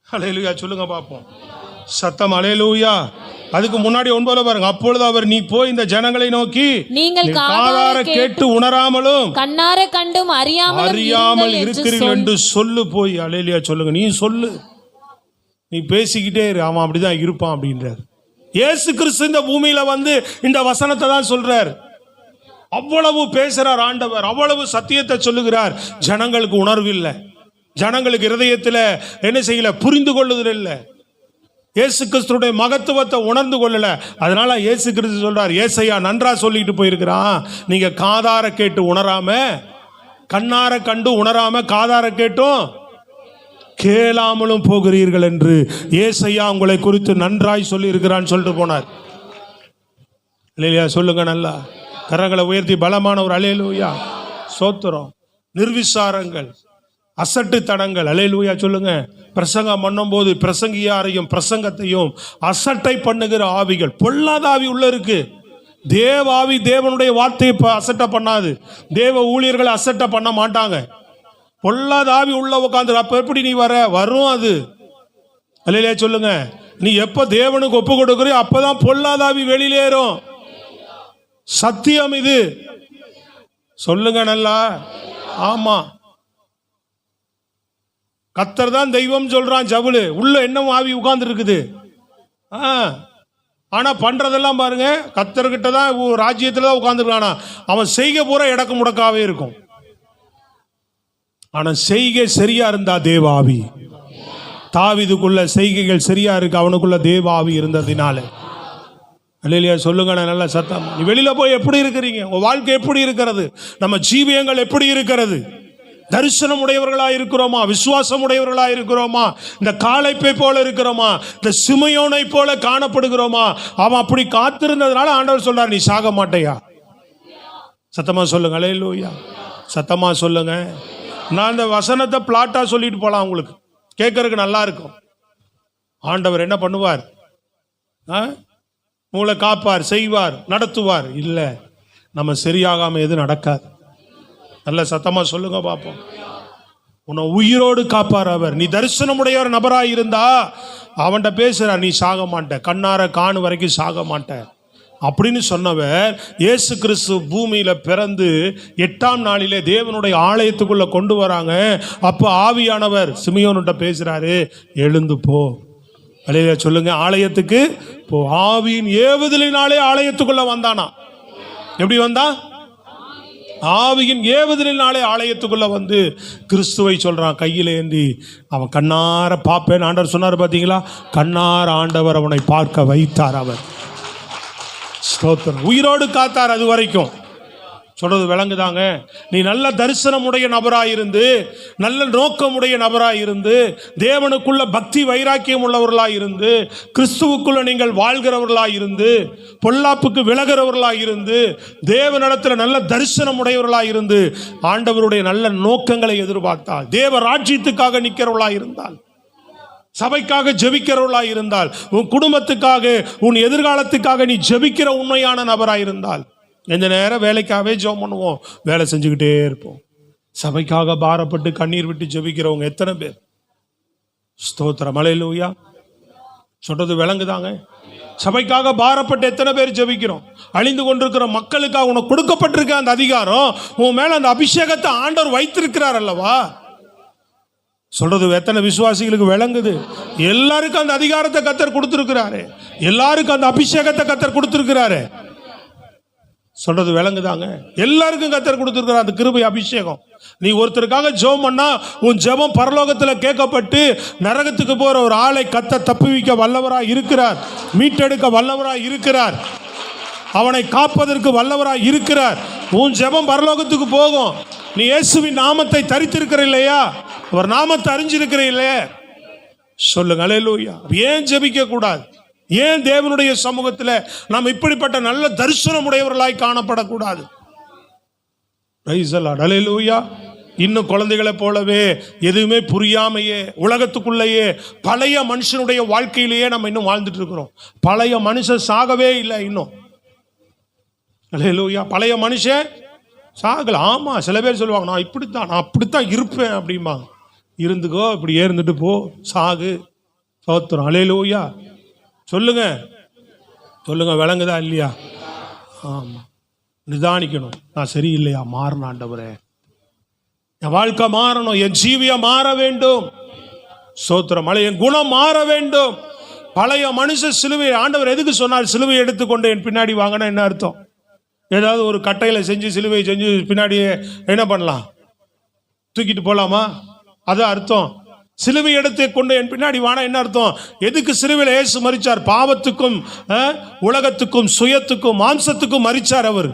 அல்லேலூயா சொல்லுங்க பாப்போம் சத்தம். அல்லேலூயா. அதுக்கு முன்னாடி 9 பாருங்க. அப்பொழுது அவர், நீ போய் இந்த ஜனங்களை நோக்கி, நீங்கள் காதார கேட்டு உணராமலும் கண்ணார கண்டும் அறியாமல் இருக்கிறீர்கள் என்று சொல்லு. போய் அல்லேலூயா சொல்லுங்க. நீ சொல்லு, நீ பேசிக்கிட்டே இரு, அவன் அப்படிதான் இருப்பான் அப்படின்றார். இயேசு கிறிஸ்து இந்த பூமியில வந்து இந்த வசனத்தை தான் சொல்றார். அவ்வளவு பேசுறார் ஆண்டவர், அவ்வளவு சத்தியத்தை சொல்லுகிறார். ஜனங்களுக்கு உணர்வு இல்லை, ஜனங்களுக்கு இருதயத்தில் என்ன செய்யல, புரிந்து கொள்ளுதல் இல்லை, இயேசு கிறிஸ்துடைய மகத்துவத்தை உணர்ந்து கொள்ளல. அதனால இயேசு கிறிஸ்து சொல்றார், ஏசாயா நன்றா சொல்லிட்டு போயிருக்கிறான், நீங்க காதார கேட்டு உணராம, கண்ணார கண்டு உணராம, காதார கேட்டும் கேளாமலும் போகிறீர்கள் என்று ஏசாயா உங்களை குறித்து நன்றாய் சொல்லி இருக்கிறான்னு சொல்லிட்டு போனார். அல்லேலூயா சொல்லுங்க. நல்லா கரங்களை உயர்த்தி பலமான ஒரு அல்லேலூயா சோத்திரம். நிர்விசாரங்கள், அசட்டு தடங்கள், அல்லேலூயா சொல்லுங்க. பிரசங்கம் பண்ணும்போது பிரசங்கியாரையும் பிரசங்கத்தையும் அசட்டை பண்ணுகிற ஆவிகள், பொல்லாத ஆவி உள்ள இருக்கு. தேவாவி தேவனுடைய வார்த்தையை அசட்டை பண்ணாது, தேவ ஊழியர்களை அசட்டை பண்ண மாட்டாங்க. பொல்லாத ஆவி உள்ள உட்காந்து, அப்ப எப்படி நீ வரும் அது, அல்லேலூயா சொல்லுங்க. நீ எப்ப தேவனுக்கு ஒப்பு கொடுக்குறியோ அப்பதான் பொல்லாத ஆவி வெளியிலேறும். சத்தியம் இது, சொல்லுங்க நல்லா. ஆமா, கர்த்தர் தான் தெய்வம் சொல்றான் ஜவுளு, உள்ள என்ன ஆவி உட்கார்ந்து இருக்குது. ஆனா பண்றதெல்லாம் பாருங்க, கர்த்தர்கிட்ட தான் ராஜ்யத்துல தான் உட்கார்ந்துருக்கானா, அவன் செய்கை பூரா இடக்கு முடக்காவே இருக்கும். ஆனா செய்கை சரியா இருந்தா தேவாவி, தாவீதுக்குள்ள செய்கைகள் சரியா இருக்கு, அவனுக்குள்ள தேவாவி இருந்ததினால. அல்லேலூயா சொல்லுங்க. நல்ல சத்தம். நீ வெளியில போய் எப்படி இருக்கிறீங்க, உங்க வாழ்க்கை எப்படி இருக்கிறது, நம்ம ஜீவியங்கள் எப்படி இருக்கிறது, தரிசனம் உடையவர்களா இருக்கிறோமா, விசுவாசம் உடையவர்களா இருக்கிறோமா, இந்த காளைப்பை போல இருக்கிறோமா, இந்த சிமையோனை போல காணப்படுகிறோமா? அவன் அப்படி காத்திருந்ததுனால ஆண்டவர் சொல்றார், நீ சாக மாட்டையா. சத்தமா சொல்லுங்க. அல்லேலூயா சத்தமா சொல்லுங்க. நான் இந்த வசனத்தை பிளாட்டா சொல்லிட்டு போலாம், உங்களுக்கு கேட்கறதுக்கு நல்லா இருக்கும். ஆண்டவர் என்ன பண்ணுவார், உங்களை காப்பார், செய்வார், நடத்துவார். இல்லை, நம்ம சரியாகாம எது நடக்காது. நல்ல சத்தமா சொல்லுங்க பாப்போம். உன்னை உயிரோடு காப்பார் அவர். நீ தரிசனமுடைய ஒரு நபராய் இருந்தா அவன்கிட்ட பேசுற, நீ சாக மாட்ட, கண்ணார காணு வரைக்கும் சாக மாட்ட அப்படின்னு சொன்னவர் இயேசு கிறிஸ்து பூமியில பிறந்து 8ஆம் நாளிலே தேவனுடைய ஆலயத்துக்குள்ள கொண்டு வராங்க. அப்போ ஆவியானவர் சிமியோன்கிட்ட பேசுறாரு, எழுந்து போ. அல்லேலூயா சொல்லுங்க. ஆலயத்துக்கு போ. ஆவியின் ஏவுதலினாலே ஆலயத்துக்குள்ள வந்தானா. எப்படி வந்தா? ஆவியின் ஏவுதலினாலே ஆலயத்துக்குள்ள வந்து கிறிஸ்துவை சொல்றான், கையில ஏந்தி. அவன் கண்ணார பார்ப்பேன் ஆண்டவர் சொன்னார் பார்த்தீங்களா? கண்ணார ஆண்டவர் அவனை பார்க்க வைத்தார். அவர் ஸ்தோத்திரம். உயிரோடு காத்தார் அது வரைக்கும். சொல்றது விளங்குதாங்க? நீ நல்ல தரிசனமுடைய நபராயிருந்து, நல்ல நோக்கமுடைய நபராயிருந்து, தேவனுக்குள்ள பக்தி வைராக்கியம் உள்ளவர்களாயிருந்து, கிறிஸ்துவுக்குள்ள நீங்கள் வாழ்கிறவர்களாயிருந்து, பொல்லாப்புக்கு விலகிறவர்களாயிருந்து, தேவனிடத்தில் நல்ல தரிசனமுடையவர்களாயிருந்து, ஆண்டவருடைய நல்ல நோக்கங்களை எதிர்பார்த்தால், தேவ ராஜ்யத்துக்காக நிற்கிறவர்களாயிருந்தால், சபைக்காக ஜெபிக்கிறவர்களாக இருந்தால், உன் குடும்பத்துக்காக, உன் எதிர்காலத்துக்காக நீ ஜெபிக்கிற உண்மையான நபராயிருந்தால், எந்த நேரம் வேலைக்காகவே ஜெபம் பண்ணுவோம், வேலை செஞ்சுக்கிட்டே இருப்போம். சபைக்காக பாரப்பட்டு கண்ணீர் விட்டு ஜெபிக்கிறவங்க எத்தனை பேர்? ஸ்தோத்திரம். அல்லேலூயா. சொல்றது விளங்குதாங்க? சபைக்காக பாரப்பட்டு எத்தனை பேர் ஜெபிக்கிறோம்? அழிந்து கொண்டிருக்கிற மக்களுக்காக உனக்கு கொடுக்கப்பட்டிருக்க அந்த அதிகாரம், உன் மேல அந்த அபிஷேகத்தை ஆண்டவர் வைத்திருக்கிறார் அல்லவா? சொல்றது எத்தனை விசுவாசிகளுக்கு விளங்குது? எல்லாருக்கும் அந்த அதிகாரத்தை கர்த்தர் கொடுத்திருக்கிறாரு. எல்லாருக்கும் அந்த அபிஷேகத்தை கர்த்தர் கொடுத்திருக்கிறாரு. சொல்றது விளங்குதாங்க? எல்லாருக்கும் கர்த்தர் கொடுத்திருக்கிறார் அந்த கிருபை அபிஷேகம். நீ ஒருத்தருக்காக ஜெபம் பண்ணா உன் ஜெபம் பரலோகத்தில் கேட்கப்பட்டு நரகத்துக்கு போற ஒரு ஆளை கர்த்தர் தப்புவிக்க வல்லவராய் இருக்கிறார், மீட்டெடுக்க வல்லவராய் இருக்கிறார், அவனை காப்பதற்கு வல்லவராய் இருக்கிறார். உன் ஜெபம் பரலோகத்துக்கு போகும். நீ இயேசுவின் நாமத்தை தரித்திருக்கிற இல்லையா? அவர் நாமத்தை அறிஞ்சிருக்கிற இல்லையா? சொல்லுங்க. அல்லேலூயா. ஏன் ஜெபிக்க கூடாது? ஏன் தேவனுடைய சமூகத்தில் நாம் இப்படிப்பட்ட நல்ல தரிசனம் உடையவர்களாய் காணப்படக்கூடாது? Price the Lord. அல்லேலூயா. இன்னும் குழந்தைகளை போலவே எதுவுமே புரியாமையே உலகத்துக்குள்ளேயே பழைய மனுஷனுடைய வாழ்க்கையிலேயே நம்ம இன்னும் வாழ்ந்துட்டு இருக்கிறோம். பழைய மனுஷன் சாகவே இல்லை இன்னும். அல்லேலூயா. பழைய மனுஷன் சாகல. ஆமா, சில பேர் சொல்லுவாங்க, நான் அப்படித்தான் இருப்பேன் அப்படிமா. இருந்துக்கோ, இப்படி இருந்துட்டு போ, சாகு. சோத்திரம். அல்லேலூயா. சொல்லுங்க சொல்லுங்க. விளங்குதா இல்லையா? ஆமா. நிதானிக்கணும். நான் சரியில்லையா? மாறணும் ஆண்டவரே, என் வாழ்க்கை மாறணும், என் ஜீவியம் மாற வேண்டும். சோத்திரம். என் குணம் மாற வேண்டும். பழைய மனுஷ சிலுவை ஆண்டவர் எதுக்கு சொன்னார்? சிலுவை எடுத்துக்கொண்டு என் பின்னாடி வாங்கினா என்ன அர்த்தம்? ஏதாவது ஒரு கட்டையில் செஞ்சு சிலுவை செஞ்சு பின்னாடி என்ன பண்ணலாம்? தூக்கிட்டு போகலாமா? அது அர்த்தம். சிலுவை எடுத்து கொண்டு என் பின்னாடி வானா என்ன அர்த்தம்? எதுக்கு சிலுவையில் இயேசு மரிச்சார்? பாவத்துக்கும் உலகத்துக்கும் சுயத்துக்கும் மாம்சத்துக்கும் மரிச்சார் அவர்.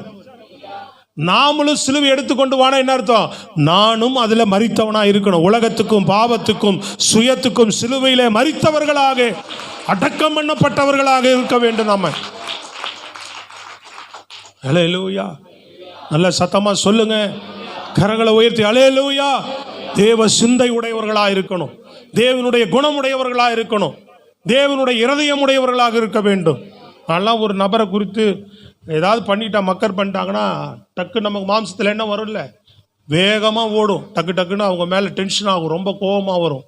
நாமளும் சிலுவை எடுத்துக்கொண்டு வானா என்ன அர்த்தம்? நானும் அதுல மரித்தவனா இருக்கணும். உலகத்துக்கும் பாவத்துக்கும் சுயத்துக்கும் சிலுவையிலே மரித்தவர்களாக, அடக்கம் பண்ணப்பட்டவர்களாக இருக்க வேண்டும் நம்ம. அல்லேலூயா. நல்ல சத்தமா சொல்லுங்க. கரங்களை உயர்த்தி அல்லேலூயா. தேவ சிந்தை உடையவர்களா இருக்கணும், தேவனுடைய குணமுடையவர்களா இருக்கணும், தேவனுடைய இருதயம் உடையவர்களாக இருக்க வேண்டும். அதெல்லாம் ஒரு நபரை குறித்து ஏதாவது பண்ணிட்டா, மக்கர் பண்ணிட்டாங்கன்னா டக்கு நமக்கு மாம்சத்தில் என்ன வரும்ல, வேகமாக ஓடும். டக்கு டக்குன்னு அவங்க மேலே டென்ஷன் ஆகும், ரொம்ப கோபமாக வரும்.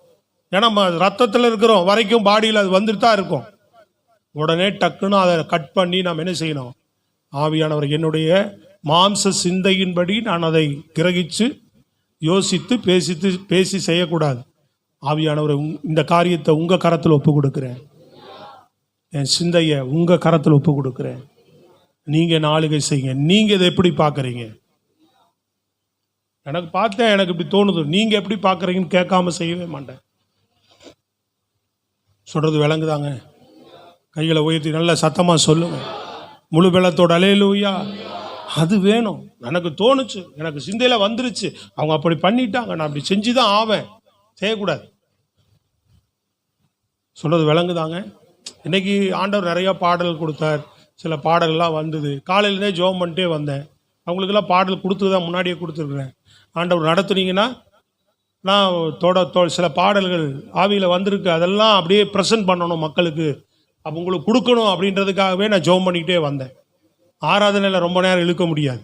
ஏன்னா நம்ம ரத்தத்தில் இருக்கிறோம் வரைக்கும் பாடியில் அது வந்துட்டு தான் இருக்கும். உடனே டக்குன்னு அதை கட் பண்ணி நாம் என்ன செய்யணும்? ஆவியானவர் என்னுடைய மாம்ச சிந்தையின்படி நான் அதை கிரகித்து யோசித்து பேசி செய்யக்கூடாது. ஆவியானவர் இந்த காரியத்தை உங்கள் கரத்தில் ஒப்பு கொடுக்குறேன், என் சிந்தையை உங்கள் கரத்தில் ஒப்பு கொடுக்குறேன், நீங்கள் நாளுகை செய்யுங்க. நீங்கள் இதை எப்படி பார்க்குறீங்க? எனக்கு பார்த்தேன், எனக்கு இப்படி தோணுது, நீங்கள் எப்படி பார்க்குறீங்கன்னு கேட்காம செய்யவே மாட்டேன். சொல்கிறது விளங்குதாங்க? கைகளை உயர்த்தி நல்ல சத்தமாக சொல்லுங்க, முழு பலத்தோட அல்லேலூயா. அது வேணும். எனக்கு தோணுச்சு, எனக்கு சிந்தையில் வந்துருச்சு, அவங்க அப்படி பண்ணிட்டாங்க, நான் அப்படி செஞ்சு தான் ஆவேன், செய்யக்கூடாது. சொல்கிறது விளங்குதாங்க? இன்னைக்கு ஆண்டவர் நிறையா பாடல் கொடுத்தார், சில பாடல்கள்லாம் வந்தது. காலையிலேருந்தே ஜெபம் பண்ணிட்டே வந்தேன். அவங்களுக்கெல்லாம் பாடல் கொடுத்து தான் முன்னாடியே கொடுத்துருக்குறேன். ஆண்டவர் நடத்துனீங்கன்னா நான் சில பாடல்கள் ஆவியில் வந்திருக்கு, அதெல்லாம் அப்படியே ப்ரெசென்ட் பண்ணணும் மக்களுக்கு, அப்போ உங்களுக்கு கொடுக்கணும் அப்படின்றதுக்காகவே நான் ஜெபம் பண்ணிக்கிட்டே வந்தேன். ஆராதனையில் ரொம்ப நேரம் இழுக்க முடியாது.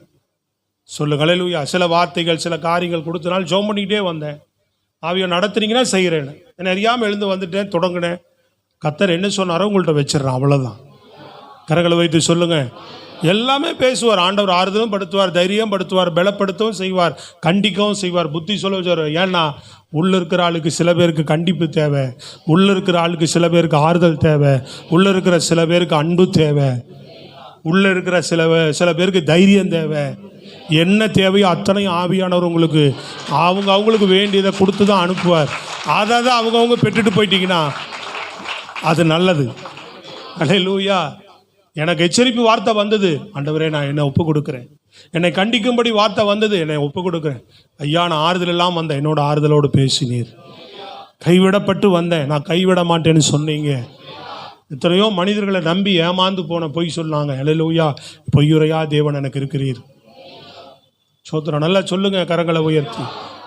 சொல்லுங்க அல்லேலூயா. சில வார்த்தைகள் சில காரியங்கள் கொடுத்தனால ஜெபம் பண்ணிக்கிட்டே வந்தேன். ஆவியை நடத்துனீங்கன்னா செய்கிறேன்னு என்ன அறியாமல் எழுந்து வந்துட்டேன், தொடங்கினேன். கர்த்தர் என்ன சொன்னாரோ உங்கள்கிட்ட வச்சிடறேன், அவ்வளோதான். கரங்களை வைத்து சொல்லுங்க. எல்லாமே பேசுவார் ஆண்டவர். ஆறுதலும் படுத்துவார், தைரியம் படுத்துவார், பலப்படுத்தவும் செய்வார், கண்டிக்கவும் செய்வார், புத்தி சொல்ல வச்சார். ஏன்னா உள்ள இருக்கிற ஆளுக்கு சில பேருக்கு கண்டிப்பு தேவை, உள்ள இருக்கிற ஆளுக்கு சில பேருக்கு ஆறுதல் தேவை, உள்ள இருக்கிற சில பேருக்கு அன்பு தேவை, உள்ள இருக்கிற சில பேருக்கு தைரியம் தேவை. என்ன தேவையோ அத்தனையும் ஆவியானவர் உங்களுக்கு அவங்களுக்கு வேண்டியதை கொடுத்து தான் அனுப்புவார். அதை தான் அவங்கவுங்க பெற்றுட்டு போயிட்டீங்கன்னா அது நல்லது. அல்லேலூயா. எனக்கு எச்சரிப்பு வார்த்தை வந்தது, ஆண்டவரே நான் என்னை ஒப்பு கொடுக்குறேன். என்னை கண்டிக்கும்படி வார்த்தை வந்தது, என்னை ஒப்பு கொடுக்குறேன். ஐயா நான் ஆறுதல் எல்லாம் வந்தேன், என்னோட ஆறுதலோடு பேசினீர். கைவிடப்பட்டு வந்தேன், நான் கைவிட மாட்டேன்னு சொன்னீங்க. எத்தனையோ மனிதர்களை நம்பி ஏமாந்து போன பொய் சொன்னாங்க. அல்லேலூயா. பொய்யுரையா தேவன் எனக்கு இருக்கிறீர். சோத்திரம். நல்லா சொல்லுங்க கரங்களை உயர்த்தி.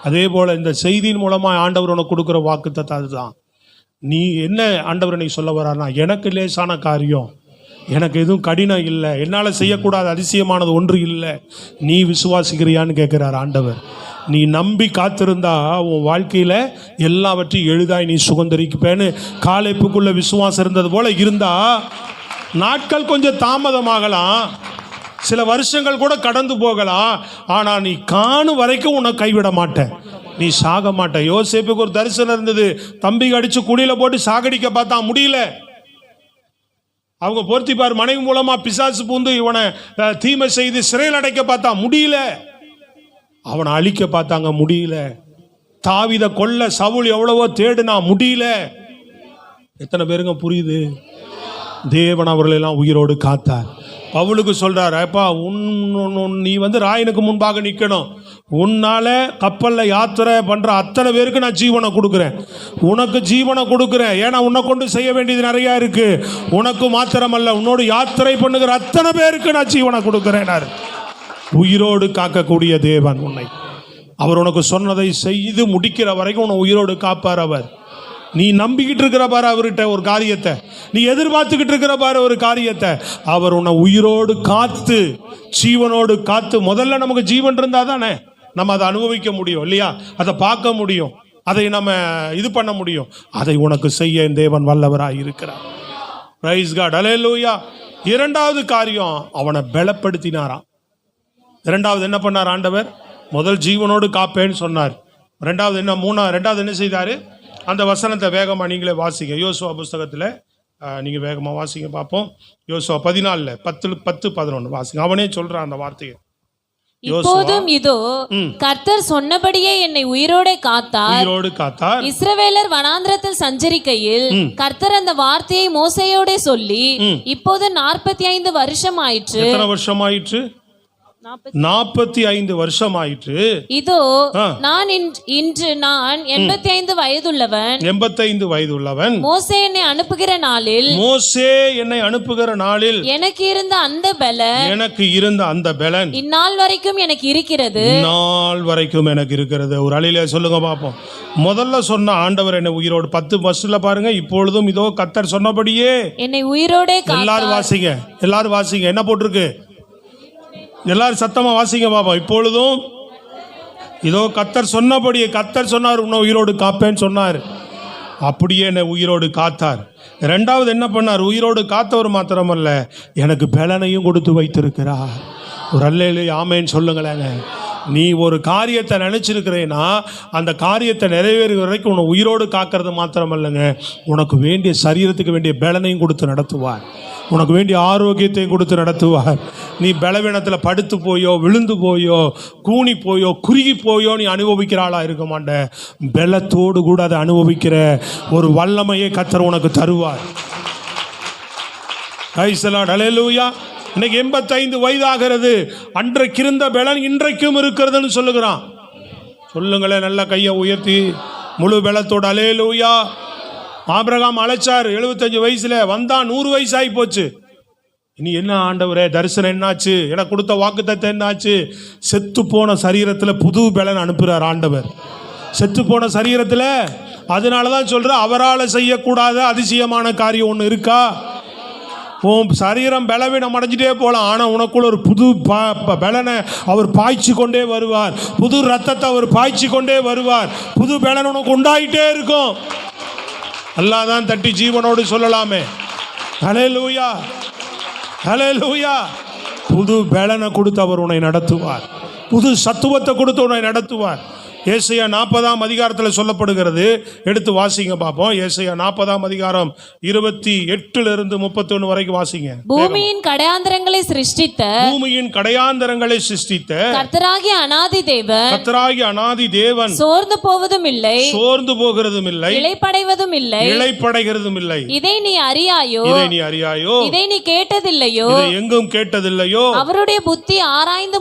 அதே போல இந்த செய்தியின் மூலமாக ஆண்டவர் உனக்கு கொடுக்குற வாக்குத்தத்தம் அதுதான். நீ என்ன ஆண்டவர் நீ சொல்ல வர்றாருன்னா, எனக்கு லேசான காரியம், எனக்கு எதுவும் கடினம் இல்லை, என்னால் செய்யக்கூடாத அதிசயமானது ஒன்று இல்லை, நீ விசுவாசிக்கிறியான்னு கேட்குறார் ஆண்டவர். நீ நம்பி காத்திருந்தா உன் வாழ்க்கையில் எல்லாவற்றையும் எளிதாய் நீ சுதந்தரிப்பேன்னு காலேப்புக்குள்ள விசுவாசம் இருந்தது போல இருந்தா நாட்கள் கொஞ்சம் தாமதமாகலாம், சில வருஷங்கள் கூட கடந்து போகலாம். ஆனால் நீ காணும் வரைக்கும் உன்னை கைவிட மாட்டேன், நீ சாக மாட்டேன். யோசேப்புக்கு ஒரு தரிசனம் இருந்தது, தம்பிக்கு அடிச்சு குழியில போட்டு சாகடிக்க பார்த்தா முடியல. அவங்க பொருத்திப்பார் மனைவி மூலமா பிசாசு பூந்து இவனை தீமை செய்து சிறையில் அடைக்க பார்த்தா முடியல. அவனை அழிக்க பார்த்தாங்க, முடியல. தாவீதை கொல்ல சவுல் எவ்வளவோ தேடுனா, முடியல. எத்தனை பேருங்க புரியுது? தேவன் அவர்களெல்லாம் உயிரோடு காத்தார். பவுலுக்கு சொல்றார், அப்பா நீ ராயனுக்கு முன்பாக நிற்கணும், உன்னால கப்பல்ல யாத்திரை பண்ற அத்தனை பேருக்கு நான் ஜீவனை கொடுக்குறேன், உனக்கு ஜீவனை கொடுக்குறேன். ஏன்னா உன்னை கொண்டு செய்ய வேண்டியது நிறைய இருக்கு. உனக்கு மாத்திரமல்ல, உன்னோடு யாத்திரை பண்ணுகிற அத்தனை பேருக்கு நான் ஜீவனை கொடுக்குறேன். உயிரோடு காக்கக்கூடிய தேவன் உன்னை, அவர் உனக்கு சொன்னதை செய்து முடிக்கிற வரைக்கும் உன்னை உயிரோடு காப்பார் அவர். நீ நம்பிக்கிட்டு இருக்கிற பாரு அவர்கிட்ட ஒரு காரியத்தை, நீ எதிர்பார்த்துக்கிட்டு இருக்கிற பாரு ஒரு காரியத்தை, அவர் உன்னை உயிரோடு காத்து ஜீவனோடு காத்து. முதல்ல நமக்கு ஜீவன் இருந்தால் தானே நம்ம அதை அனுபவிக்க முடியும் இல்லையா, அதை பார்க்க முடியும், அதை நம்ம இது பண்ண முடியும். அதை உனக்கு செய்ய தேவன் வல்லவராக இருக்கிறார். Praise God. அல்லேலூயா. இரண்டாவது காரியம், அவனை பலப்படுத்தினாராம். இரண்டாவது என்ன பண்ணார் ஆண்டவர்? முதல் ஜீவனோடு காப்பேன்னு சொன்னார். ரெண்டாவது என்ன செய்தாரு? அந்த வசனத்தை வேகமாக நீங்களே வாசிங்க. யோசுவா புஸ்தகத்தில் நீங்கள் வேகமாக வாசிங்க பார்ப்போம். யோசுவா 14 10 11 வாசிங்க. அவனே சொல்றான் அந்த வார்த்தையை. இப்போதும் இதோ கர்த்தர் சொன்னபடியே என்னை உயிரோடு காத்தார். இஸ்ரவேலர் வனாந்திரத்தில் சஞ்சரிக்கையில் கர்த்தர் அந்த வார்த்தையை மோசேயோடே சொல்லி, இப்போது 45 வருஷம் ஆயிற்று. எத்தனை வருஷம் ஆயிற்று? 45 வருஷம் ஆயிற்று. இதோ நான் இன்று 85 வயதுள்ளவன். மோசே என்னை அனுப்புகிற நாளில் எனக்கு இருந்த அந்த பலன் இந்நாள் வரைக்கும் எனக்கு இருக்கிறது. ஒரு அழில சொல்லுங்க பாப்போம். முதல்ல சொன்ன ஆண்டவர் என்னை உயிரோடு 10 வருஷத்துல பாருங்க. இப்பொழுதும் இதோ கர்த்தர் சொன்னபடியே என்னை உயிரோடே காத்தார். எல்லாரும் வாசிங்க. என்ன போட்டிருக்கு? எல்லாரும் சத்தமா வாசிங்க பாப்பா. இப்பொழுதும் இதோ கர்த்தர் சொன்னபடியே, கர்த்தர் சொன்னார் உன்னை உயிரோடு காப்பேன்னு சொன்னார், அப்படியே என்னை உயிரோடு காத்தார். ரெண்டாவது என்ன பண்ணார்? உயிரோடு காத்தவர் மாத்திரமல்ல, எனக்கு பலனையும் கொடுத்து வைத்திருக்கிறார். ஒரு அல்லேலூயா ஆமென் சொல்லுங்களேங்க. நீ ஒரு காரியத்தை நினைச்சிருக்கிறேன்னா அந்த காரியத்தை நிறைவேறுகிற வரைக்கும் உன்னை உயிரோடு காக்கிறது மாத்திரமல்லங்க, உனக்கு வேண்டிய சரீரத்துக்கு வேண்டிய பலனையும் கொடுத்து நடத்துவார், உனக்கு வேண்டிய ஆரோக்கியத்தையும் கொடுத்து நடத்துவார். நீ பலவீனத்தில் படுத்து போயோ, விழுந்து போயோ, கூனி போயோ, குறுகி போயோ நீ அனுபவிக்கிற ஆளா இருக்க மாட்ட. பலத்தோடு கூட அதை அனுபவிக்கிற ஒரு வல்லமையை கர்த்தர் உனக்கு தருவார். அல்லேலூயா. இன்னைக்கு 85 வயதாகிறது. அன்றைக்கு இருந்த பலன் இன்றைக்கும் இருக்கிறதுன்னு சொல்லுகிறான். சொல்லுங்களேன் நல்ல கையை உயர்த்தி முழு பலத்தோடு. அல்லேலூயா. ஆபிரகாம் அழைச்சார் 75 வயசுல, வந்தான் 100 வயசு ஆகி போச்சு. இனி என்ன ஆண்டவரே தரிசனம் என்னாச்சு, எனக்கு கொடுத்த வாக்குத்தத்தம் என்னாச்சு? செத்து போன சரீரத்தில் புது பலன் அனுப்புகிறார் ஆண்டவர். செத்து போன சரீரத்தில். அதனால தான் சொல்ற, அவரால் செய்யக்கூடாத அதிசயமான காரியம் ஒன்று இருக்கா? உன் சரீரம் பலவீனம் அடைஞ்சிட்டே போகலாம், ஆனால் உனக்குள்ள ஒரு புது பலனை அவர் பாய்ச்சி கொண்டே வருவார். புது ரத்தத்தை அவர் பாய்ச்சி கொண்டே வருவார். புது பலன் உனக்கு உண்டாயிட்டே இருக்கும். அல்லாதான் தட்டி ஜீவனோடு சொல்லலாமே, ஹல்லேலூயா, ஹல்லேலூயா. புது பலனை கொடுத்து அவர் உன்னை நடத்துவார். புது சத்துவத்தை கொடுத்து உன்னை நடத்துவார். ஏசாயா 40ஆம் அதிகாரத்தில் சொல்லப்படுகிறது. எடுத்து வாசிங்க பார்ப்போம். ஏசாயா 40ஆம் அதிகாரம் 28 31 வரைக்கும் வாசிங்க. பூமியின் கடையாந்தரங்களை சிருஷ்டித்த கர்த்தராகிய அநாதி தேவன் சோர்ந்து போவதும் இல்லை, சோர்ந்து போகிறதும் இல்லை, இளைப்படைவதும் இல்லை. இதை நீ அறியாயோ, இதை நீ கேட்டதில்லையோ, இதை எங்கும் கேட்டதில்லையோ. அவருடைய புத்தி ஆராய்ந்து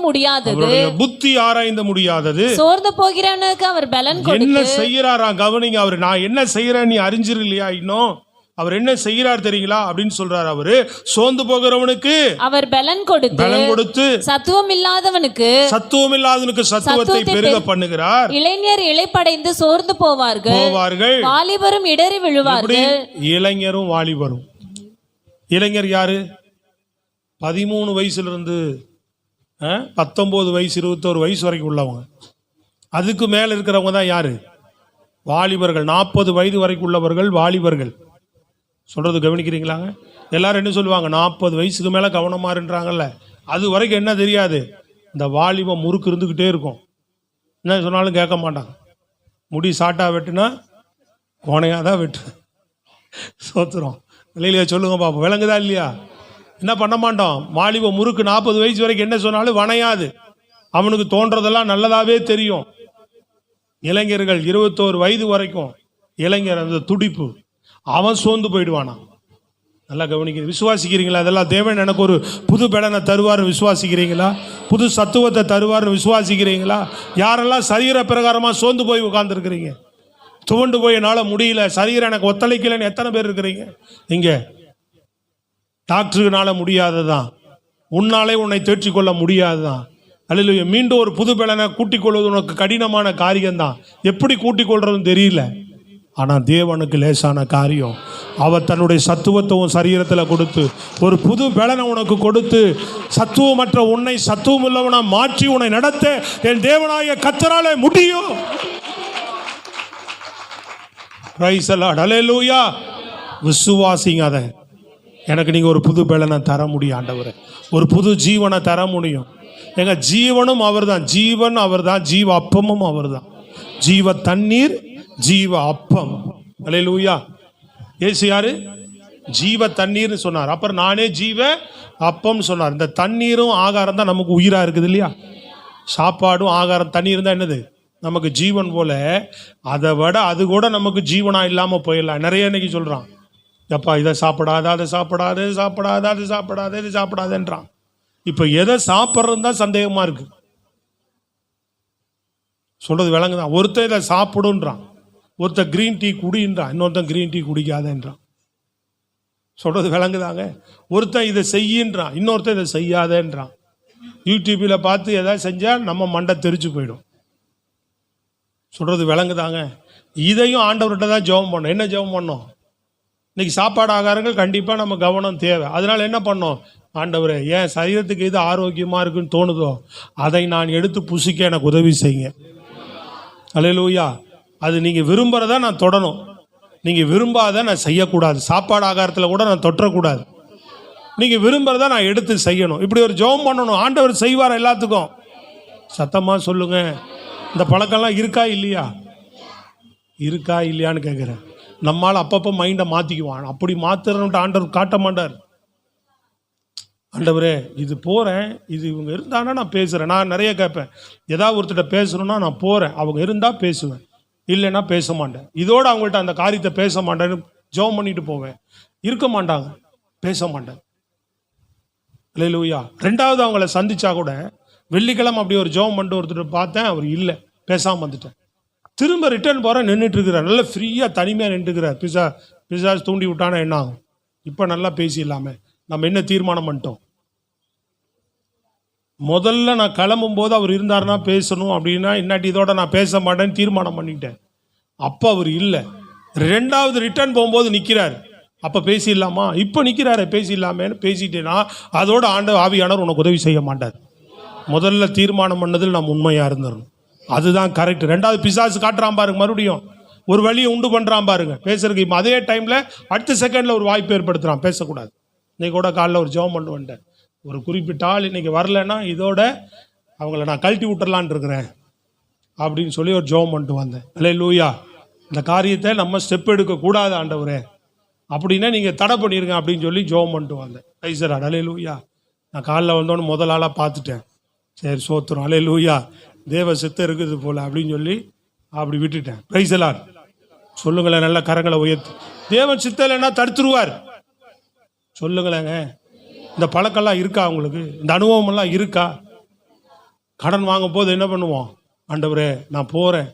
முடியாதது. சோர்ந்து போகிற அவர் பலன் கொடுத்து என்ன செய்யறாரா கவனிங்க. அவர் நான் என்ன செய்யறேன் நீ அறிஞ்சிரலையா? இன்னும் அவர் என்ன செய்யறார் தெரியுங்களா அப்படின்னு சொல்றாரு. அவரு சோர்ந்து போகிறவனுக்கு அவர் பலன் கொடுத்து சத்துவம் இல்லாதவனுக்கு சத்துவத்தை பெருக பண்ணுகிறார். இளைஞர் இளைப்படைந்து சோர்ந்து போவார்கள், வாலிபரும் இடறி விழுவார்கள். இளைஞரும் வாலிபரும். இளைஞர் யாரு? 13 வயசுல இருந்து 19 வயசு 21 வயசு வரைக்கும் உள்ளவங்க. அதுக்கு மேல இருக்கிறவங்க தான் யாரு? வாலிபர்கள். 40 வயது வரைக்கும் உள்ளவர்கள் வாலிபர்கள். சொல்றது கவனிக்கிறீங்களாங்க? எல்லாரும் என்ன சொல்லுவாங்க? 40 வயசுக்கு மேல கவனமா இருன்றாங்கல்ல, அது வரைக்கும் என்ன தெரியாது, இந்த வாலிபம் முறுக்கு இருந்துகிட்டே இருக்கும். என்ன சொன்னாலும் கேட்க மாட்டாங்க. முடி சாட்டா வெட்டுனா கோணையாதான் வெட்டு. சோத்துறோம் இல்லையா? சொல்லுங்க பாப்போம், விளங்குதா இல்லையா? என்ன பண்ண மாட்டோம். வாலிபம் முறுக்கு 40 வயசு வரைக்கும் என்ன சொன்னாலும் வணையாது. அவனுக்கு தோன்றதெல்லாம் நல்லதாவே தெரியும். இளைஞர்கள் 21 வயது வரைக்கும் இளைஞர் அந்த துடிப்பு, அவன் சோர்ந்து போயிடுவானா. நல்லா கவனிக்க. விசுவாசிக்கிறீங்களா? அதெல்லாம் தேவன் எனக்கு ஒரு புது பலனை தருவார் விசுவாசிக்கிறீங்களா? புது சத்துவத்தை தருவார்னு விசுவாசிக்கிறீங்களா? யாரெல்லாம் சரீர பிரகாரமாக சோர்ந்து போய் உட்கார்ந்துருக்கிறீங்க, துவண்டு போய் என்னால் முடியல, சரீரம் எனக்கு ஒத்துழைக்கலன்னு எத்தனை பேர் இருக்கிறீங்க இங்கே? டாக்டருக்குனால முடியாததான், உன்னாலே உன்னை தேற்றிக்கொள்ள முடியாதுதான். அல்லேலூயா. மீண்டும் ஒரு புது பலனை கூட்டிக் கொள்வது உனக்கு கடினமான காரியம்தான். எப்படி கூட்டிக் கொள்றதுன்னு தெரியல. ஆனால் தேவனுக்கு லேசான காரியம். அவர் தன்னுடைய சத்துவத்தை உன் சரீரத்தில் கொடுத்து ஒரு புது பலனை உனக்கு கொடுத்து சத்துவமற்ற உன்னை சத்துவம் உள்ளவனா மாற்றி உன்னை நடத்த என் தேவனாய கர்த்தராலே முடியும். Praise the Lord. அல்லேலூயா. விசுவாசிங்க. அதை எனக்கு நீங்க ஒரு புது பலனை தர முடியும் ஆண்டவரே, ஒரு புது ஜீவனை தர முடியும். எங்க ஜீவனும் அவர் தான், ஜீவன் அவர் தான், ஜீவ அப்பமும் அவர் தான். ஜீவ தண்ணீர், ஜீவ அப்பம். அல்லேலூயா. இயேசு யாரு? ஜீவ தண்ணீர்னு சொன்னார். அப்புறம் நானே ஜீவ அப்பம் சொன்னார். இந்த தண்ணீரும் ஆகாரம் தான் நமக்கு உயிரா இருக்குது இல்லையா? சாப்பாடும் ஆகாரம் தண்ணீர் தான் என்னது நமக்கு ஜீவன் போல. அதை விட அது கூட நமக்கு ஜீவனா இல்லாம போயிடலாம். நிறைய இன்னைக்கு சொல்றான், எப்பா இதை சாப்பிடாத, அதை சாப்பிடாது, சாப்பிடாத, அது சாப்பிடாத, இது சாப்பிடாதுன்றான். இப்ப எதை சாப்பிட்றது தான் சந்தேகமா இருக்கு. சொல்றது விளங்குதான். ஒருத்தர் இதை சாப்பிடுன்றான், ஒருத்தர் கிரீன் டீ குடின்றான், இன்னொருத்தன் கிரீன் டீ குடிக்காதன்றான். சொல்றது விளங்குதாங்க? ஒருத்தன் இதை செய்யின்றான், இன்னொருத்தன் இதை செய்யாதன்றான். யூடியூப்ல பார்த்து எதாவது செஞ்சா நம்ம மண்டை தெரிச்சு போயிடும். சொல்றது விளங்குதாங்க? இதையும் ஆண்டவர்கிட்ட தான் ஜெபம் பண்ணோம். என்ன ஜெபம் பண்ணோம்? இன்னைக்கு சாப்பாடு ஆகாரங்கள் கண்டிப்பா நம்ம கவனம் தேவை. அதனால என்ன பண்ணோம்? ஆண்டவரே, என் சரீரத்துக்கு எது ஆரோக்கியமா இருக்குன்னு தோணுதோ அதை நான் எடுத்து புசிக்க எனக்கு உதவி செய்யுங்க. அல்லேலூயா. அது நீங்க விரும்புறதா நான் தொடணும், நீங்க விரும்பாத நான் செய்யக்கூடாது. சாப்பாடு ஆகாரத்தில் கூட நான் தொற்றக்கூடாது. நீங்க விரும்புறதா நான் எடுத்து செய்யணும். இப்படி ஒரு ஜெபம் பண்ணணும். ஆண்டவர் செய்வார் எல்லாத்துக்கும். சத்தமா சொல்லுங்க. இந்த பழக்கம்லாம் இருக்கா இல்லையா? இருக்கா இல்லையான்னு கேட்குறேன். நம்மால் அப்பப்போ மைண்டை மாற்றிக்குவான். அப்படி மாத்துறன்ட்டு ஆண்டவர் காட்ட மாட்டார். ஆண்டவரே இது போகிறேன், இது இவங்க இருந்தானா நான் பேசுகிறேன். நான் நிறைய கேட்பேன், ஏதாவது ஒருத்தர்கிட்ட பேசணும்னா நான் போகிறேன், அவங்க இருந்தால் பேசுவேன், இல்லைன்னா பேச மாட்டேன். இதோடு அவங்கள்ட்ட அந்த காரியத்தை பேச மாட்டேன்னு ஜெபம் பண்ணிட்டு போவேன். இருக்க மாட்டாங்க, பேச மாட்டேன். அல்லேலூயா. ரெண்டாவது அவங்கள சந்திச்சா கூட வெள்ளிக்கிழமை அப்படி ஒரு ஜெபம் பண்ணிட்டு ஒருத்தர் பார்த்தேன், அவர் இல்லை, பேசாமல் வந்துட்டேன். திரும்ப ரிட்டர்ன் போகிறேன், நின்றுட்டு இருக்கிறார், நல்லா ஃப்ரீயாக தனிமையாக நின்றுக்கிறார். பிசாஸ் தூண்டி விட்டானா என்ன ஆகும்? இப்போ நல்லா பேசிடலாமே. நம்ம என்ன தீர்மானம் பண்ணிட்டோம்? முதல்ல நான் கிளம்பும் போது அவர் இருந்தாருன்னா பேசணும் அப்படின்னா, இன்னாட்டி இதோட நான் பேச மாட்டேன்னு தீர்மானம் பண்ணிட்டேன். அப்போ அவர் இல்லை. ரெண்டாவது ரிட்டர்ன் போகும்போது நிற்கிறார். அப்போ பேசிடலாமா? இப்போ நிற்கிறாரு பேசிடலாமேன்னு பேசிட்டேன்னா அதோட ஆவியானவர் உனக்கு உதவி செய்ய மாட்டார். முதல்ல தீர்மானம் பண்ணதில் நாம் உண்மையாக இருந்துடணும். அதுதான் கரெக்ட். ரெண்டாவது பிசாசு காட்டுறான் பாருங்க, மறுபடியும் ஒரு வழியை உண்டு பண்ணுறான் பாருங்க பேசுறதுக்கு. இப்போ அதே டைமில் அடுத்த செகண்டில் ஒரு வாய்ப்பு ஏற்படுத்துகிறான், பேசக்கூடாது. இன்னைக்கு கூட காலைல ஒரு ஜெபம் பண்ணி வந்துட்டேன். ஒரு குறிப்பிட்ட ஆள் இன்னைக்கு வரலைன்னா இதோட அவங்கள நான் கழட்டி விட்டுறலான் இருக்கிறேன் அப்படின்னு சொல்லி ஒரு ஜெபம் பண்ணிட்டு வந்தேன். அல்லேலூயா. இந்த காரியத்தை நம்ம ஸ்டெப் எடுக்கக்கூடாது ஆண்டவரே அப்படின்னா நீங்கள் தடை பண்ணிடுங்க அப்படின்னு சொல்லி ஜெபம் பண்ணிட்டு வந்தேன். ஐசரா அல்லேலூயா. நான் காலைல வந்தோன்னு முதல் ஆளாக பார்த்துட்டேன். சரி சோத்துரும், அல்லேலூயா, தேவ சித்தம் இருக்குது போல அப்படின்னு சொல்லி அப்படி விட்டுட்டேன். பிரைசலார் சொல்லுங்களேன், நல்ல கரங்களை உயர்த்து. தேவன் சித்தம் இல்லைன்னா தடுத்துருவார். சொல்லுங்களேங்க, இந்த பழக்கம்லாம் இருக்கா உங்களுக்கு? இந்த அனுபவமெல்லாம் இருக்கா? கடன் வாங்கும் போது என்ன பண்ணுவோம்? ஆண்டவரே நான் போகிறேன்,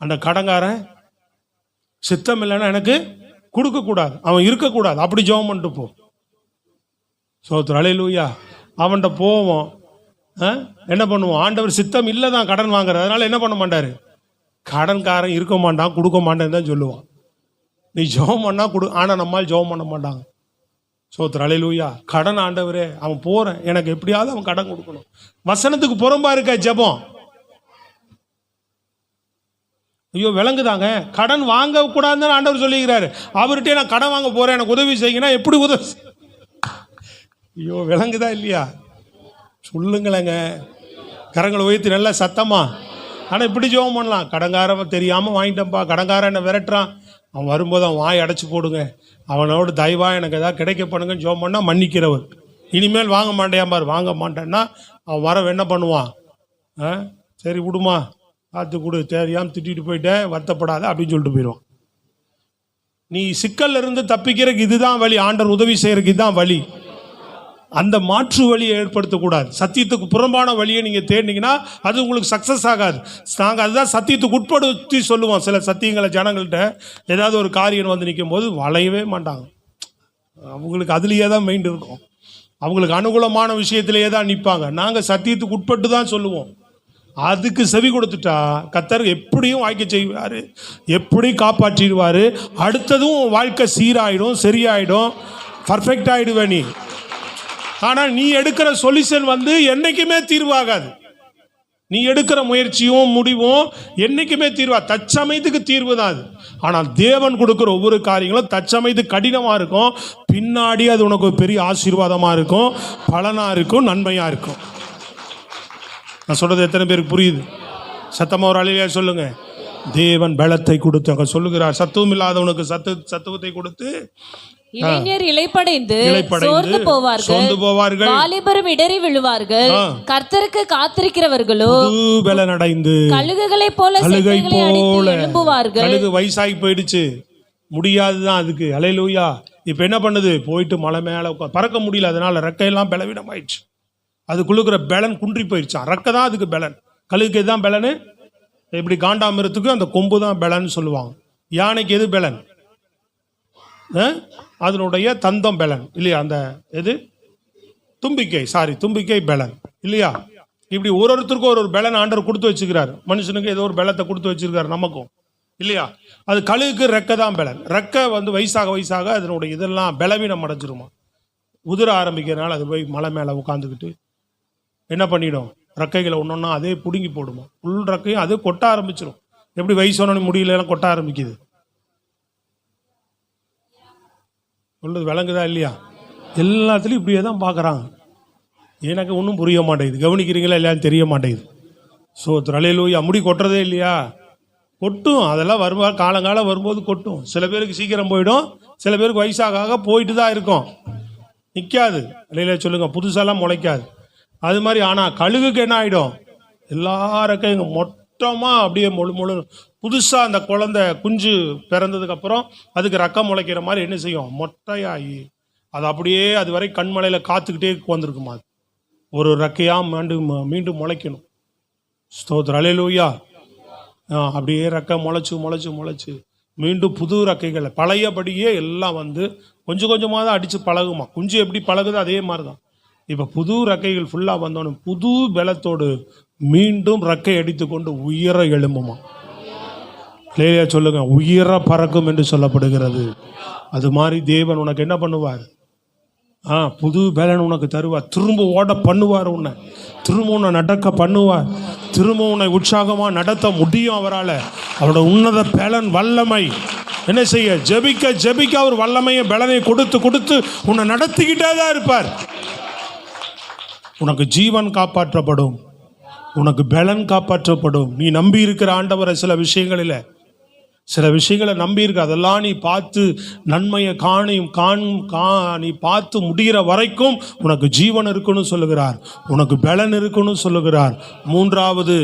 அந்த கடன்காரன் சித்தம் இல்லைன்னா எனக்கு கொடுக்கக்கூடாது, அவன் இருக்கக்கூடாது, அப்படி ஜெபம் பண்ணிட்டு போ. சோத்திரம், அல்லேலூயா. அவன்கிட்ட போவோம், என்ன பண்ணுவோம்? ஆண்டவர் சித்தம் இல்லை தான் கடன் வாங்குறது, அதனால என்ன பண்ண மாட்டார்? கடன்காரன் இருக்க மாட்டான், கொடுக்க மாட்டேன்னு தான் சொல்லுவான். நீ ஜெபம் பண்ணா கொடு, ஆனால் நம்மால் ஜெபம் பண்ண மாட்டாங்க. சோத்திரம், அல்லேலூயா. கடன் ஆண்டவரே அவன் போகிறேன், எனக்கு எப்படியாவது அவன் கடன் கொடுக்கணும். வசனத்துக்கு புறம்பா இருக்க ஜெபம். ஐயோ விளங்குதாங்க, கடன் வாங்க கூடாதுன்னு ஆண்டவர் சொல்லிக்கிறாரு. அவர்கிட்ட நான் கடன் வாங்க போறேன், எனக்கு உதவி செய்யுங்கன்னா எப்படி உதவி? ஐயோ விளங்குதா இல்லையா? சொல்லுங்களேங்க, கரங்களை உயர்த்தி நல்லா சத்தமா. ஆனால் இப்படி ஜெபம் பண்ணலாம். கடன்காரன் தெரியாமல் வாங்கிட்டேன்ப்பா, கடன்காரன் என்ன விரட்டுறான், அவன் வரும்போது அவன் வாய் அடைச்சி போடுங்க, அவனோட தயவா எனக்கு எதாவது கிடைக்க பண்ணுங்கன்னு ஜெபம் பண்ணால் மன்னிக்கிறவர். இனிமேல் வாங்க மாட்டேன் பாரு, வாங்க மாட்டேன்னா அவன் வர என்ன பண்ணுவான்? சரி விடுமா, பார்த்து கொடு, தெரியாமல் திட்டிட்டு போயிட்டேன், வருத்தப்படாத அப்படின்னு சொல்லிட்டு போயிடுவான். நீ சிக்கல்ல இருந்து தப்பிக்கிறதுக்கு இதுதான் வழி, ஆண்டவர் உதவி செய்யறதுக்கு இதுதான் வழி. அந்த மாற்று வழியை ஏற்படுத்தக்கூடாது. சத்தியத்துக்கு புறம்பான வழியை நீங்கள் தேடினீங்கன்னா அது உங்களுக்கு சக்ஸஸ் ஆகாது. நாங்கள் அதுதான் சத்தியத்துக்கு உட்படுத்தி சொல்லுவோம். சில சத்தியங்களை ஜனங்கள்கிட்ட ஏதாவது ஒரு காரியம் வந்து நிற்கும் போது வளையவே மாட்டாங்க. அவங்களுக்கு அதுலேயே தான் மைண்ட் இருக்கும், அவங்களுக்கு அனுகூலமான விஷயத்திலேயே தான் நிற்பாங்க. நாங்கள் சத்தியத்துக்கு உட்பட்டு தான் சொல்லுவோம். அதுக்கு செவி கொடுத்துட்டா கர்த்தர் எப்படியும் வாய்க்க செய்வார், எப்படி காப்பாற்றிடுவார். அடுத்ததும் வாழ்க்கை சீராயிடும், சரியாயிடும், பர்ஃபெக்ட் ஆகிடுவே நீ. ஆனால் நீ எடுக்கிற சொல்யூஷன் வந்து என்றைக்குமே தீர்வாகாது. நீ எடுக்கிற முயற்சியும் முடிவும் என்றைக்குமே தீர்வா, தற்சமயத்துக்கு தீர்வு தான் அது. ஆனால் தேவன் கொடுக்குற ஒவ்வொரு காரியங்களும் தற்சமயத்துக்கு கடினமாக இருக்கும், பின்னாடி அது உனக்கு ஒரு பெரிய ஆசீர்வாதமாக இருக்கும், பலனாக இருக்கும், நன்மையாக இருக்கும். நான் சொல்றது எத்தனை பேருக்கு புரியுது? சத்தமா ஒரு அழிலையா சொல்லுங்க. தேவன் பலத்தை கொடுத்து சொல்லுகிறார், சத்துவம் இல்லாதவனுக்கு சத்துவத்தை கொடுத்து இளைஞர் இளைப்படைந்து சோர்ந்து போவார்கள், வாலிபரும் இடறி விழுவார்கள். கர்த்தருக்கு காத்திருக்கிறவர்களோ பலனடைந்து கழுகுகளைப் போல எழும்புவார்கள். கழுகு வயசாகி போயிடுச்சு, முடியாதுதான் அதுக்கு. அல்லேலூயா. இப்ப என்ன பண்ணுது? போயிட்டு மலை மேல பறக்க முடியல, அதனால ரெக்கையெல்லாம் பலவீனம் ஆயிடுச்சு. அது குழுக்கிற பலன் குன்றி போயிடுச்சான். ரெக்கை தான் அதுக்கு பலன். கழுகுக்கு எதுதான் பலனு? இப்படி காண்டாமிரத்துக்கு அந்த கொம்பு தான் பலன்னு சொல்லுவாங்க. யானைக்கு எது பலன்? அதனுடைய தந்தம் பலன் இல்லையா? அந்த எது தும்பிக்கை பலன் இல்லையா? இப்படி ஒருத்தருக்கும் ஒரு பலன் ஆண்டவர் கொடுத்து வச்சுக்கிறாரு. மனுஷனுக்கு ஏதோ ஒரு பலத்தை கொடுத்து வச்சிருக்காரு நமக்கும் இல்லையா? அது கழுகுக்கு ரெக்கை தான் பலன். ரெக்கை வந்து வயசாக அதனுடைய இதெல்லாம் பலவீனம் அடைஞ்சிருமா, உதிர ஆரம்பிக்கிறதுனால அது போய் மலை மேலே உட்காந்துக்கிட்டு என்ன பண்ணிடும்? ரெக்கைகளை ஒன்றொன்னா அதே பிடுங்கி போடுமா, உள் ரெக்கையும் அதே கொட்ட ஆரம்பிச்சிடும். எப்படி வயசானவனு முடியலாம் கொட்ட ஆரம்பிக்குது? சொல்றது விளங்குதா இல்லையா? எல்லாத்துலேயும் இப்படியே தான் பார்க்குறாங்க. எனக்கு ஒன்றும் புரிய மாட்டேங்குது. கவனிக்கிறீங்களா இல்லையான்னு தெரிய மாட்டேங்குது. அல்லேலூயா. முடி கொட்டுறதே இல்லையா? கொட்டும், அதெல்லாம் வரும்போது காலங்காலம் வரும்போது கொட்டும். சில பேருக்கு சீக்கிரம் போயிடும், சில பேருக்கு வயசாக போயிட்டு தான் இருக்கும், நிற்காது. இல்லையா சொல்லுங்க, புதுசாலாம் முளைக்காது. அது மாதிரி. ஆனால் கழுகுக்கு என்ன ஆகிடும்? எல்லாருக்கும் இங்கே மொத்தமாக அப்படியே முழு புதுசாக அந்த குழந்தை குஞ்சு பிறந்ததுக்கப்புறம் அதுக்கு ரக்கம் முளைக்கிற மாதிரி என்ன செய்யும்? மொட்டையாகி அது அப்படியே அது வரை கண்மலையில் காத்துக்கிட்டே வந்திருக்குமா, அது ஒரு ரெக்கையாக மீண்டும் முளைக்கணும். ஸ்தோத்திரம், அல்லேலூயா. அப்படியே ரெக்கை முளைச்சு மீண்டும் புது ரெக்கைகளை பழையபடியே எல்லாம் வந்து கொஞ்சம் கொஞ்சமாக தான் அடித்து பழகுமா. குஞ்சு எப்படி பழகுதோ அதே மாதிரி தான். இப்போ புது ரெக்கைகள் ஃபுல்லாக வந்தோன்னு புது பலத்தோடு மீண்டும் ரெக்கை அடித்து கொண்டு உயர எழும்புமா. இல்லையா சொல்லுங்க, உயர பறக்கும் என்று சொல்லப்படுகிறது. அது மாதிரி தேவன் உனக்கு என்ன பண்ணுவார்? புது பலன் உனக்கு தருவார். திரும்ப ஓட பண்ணுவார், உன்னை திரும்ப உன்னை நடக்க பண்ணுவார், திரும்ப உன்னை உற்சாகமாக நடத்த முடியும் அவரால். அவரோட உன்னத பலன் வல்லமை என்ன செய்ய? ஜெபிக்க ஜெபிக்க அவர் வல்லமையை பலனை கொடுத்து கொடுத்து உன்னை நடத்திக்கிட்டே தான் இருப்பார். உனக்கு ஜீவன் காப்பாற்றப்படும், உனக்கு பலன் காப்பாற்றப்படும். நீ நம்பி இருக்கிற ஆண்டவரை சில விஷயங்களை நம்பி இருக்க, அதெல்லாம் நீ பார்த்து நன்மையை நீ பார்த்து முடிகிற வரைக்கும் உனக்கு ஜீவன் இருக்குன்னு சொல்லுகிறார், உனக்கு பலன் இருக்குன்னு சொல்லுகிறார். மூன்றாவது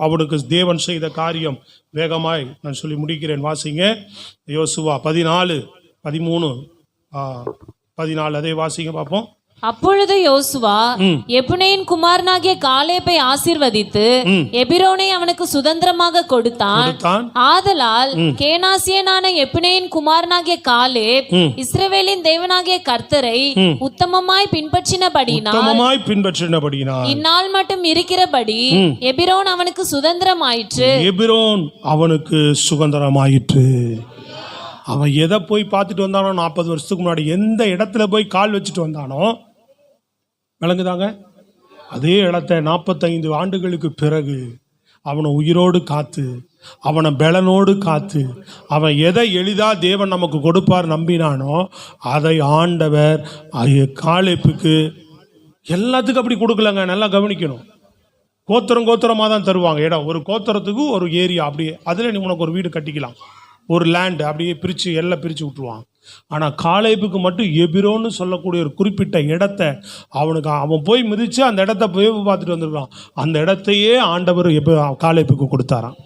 அவனுக்கு தேவன் செய்த காரியம் வேகமாய் நான் சொல்லி முடிக்கிறேன். வாசிங்க யோசுவா 14, 13, 14 அதை வாசிங்க பார்ப்போம். அப்பொழுது யோசுவா எப்புனேயின் குமாரனாகிய காலேபை ஆசீர்வதித்து எபிரோனை அவனுக்கு சுதந்திரமாக கொடுத்தான். ஆதலால் கேனாசியனான எப்புனேயின் குமாரனாகிய காலேப் இஸ்ரவேலின் தேவனாகிய கர்த்தரை உத்தமமாய் பின்பற்றினபடியினால் இந்நாள் மட்டும் இருக்கிறபடி எபிரோன் அவனுக்கு சுதந்திரமாயிற்று. அவன் எதை போய் பார்த்துட்டு வந்தானோ 40 வருஷத்துக்கு முன்னாடி, எந்த இடத்துல போய் கால் வச்சுட்டு வந்தானோ, விளங்குதாங்க, அதே இடத்த 45 ஆண்டுகளுக்கு பிறகு அவனை உயிரோடு காத்து, அவனை பலனோடு காத்து, அவன் எதை எளிதா தேவன் நமக்கு கொடுப்பார் நம்பினானோ அதை ஆண்டவர் காலேப்புக்கு எல்லாத்துக்கும் அப்படி கொடுக்கலங்க. நல்லா கவனிக்கணும். கோத்திரமாக தான் தருவாங்க இடம். ஒரு கோத்திரத்துக்கு ஒரு ஏரியா, அப்படியே அதில் நீ உனக்கு ஒரு வீடு கட்டிக்கலாம், ஒரு லேண்டு அப்படியே பிரித்து எல்லாம் பிரித்து விட்டுருவான். ஆனால் காலேப்புக்கு மட்டும் எபிரோன்னு சொல்லக்கூடிய ஒரு குறிப்பிட்ட இடத்த அவன் போய் மிதித்து அந்த இடத்த போய் பார்த்துட்டு வந்திருக்கான். அந்த இடத்தையே ஆண்டவர் காலேப்புக்கு கொடுத்தாராம்,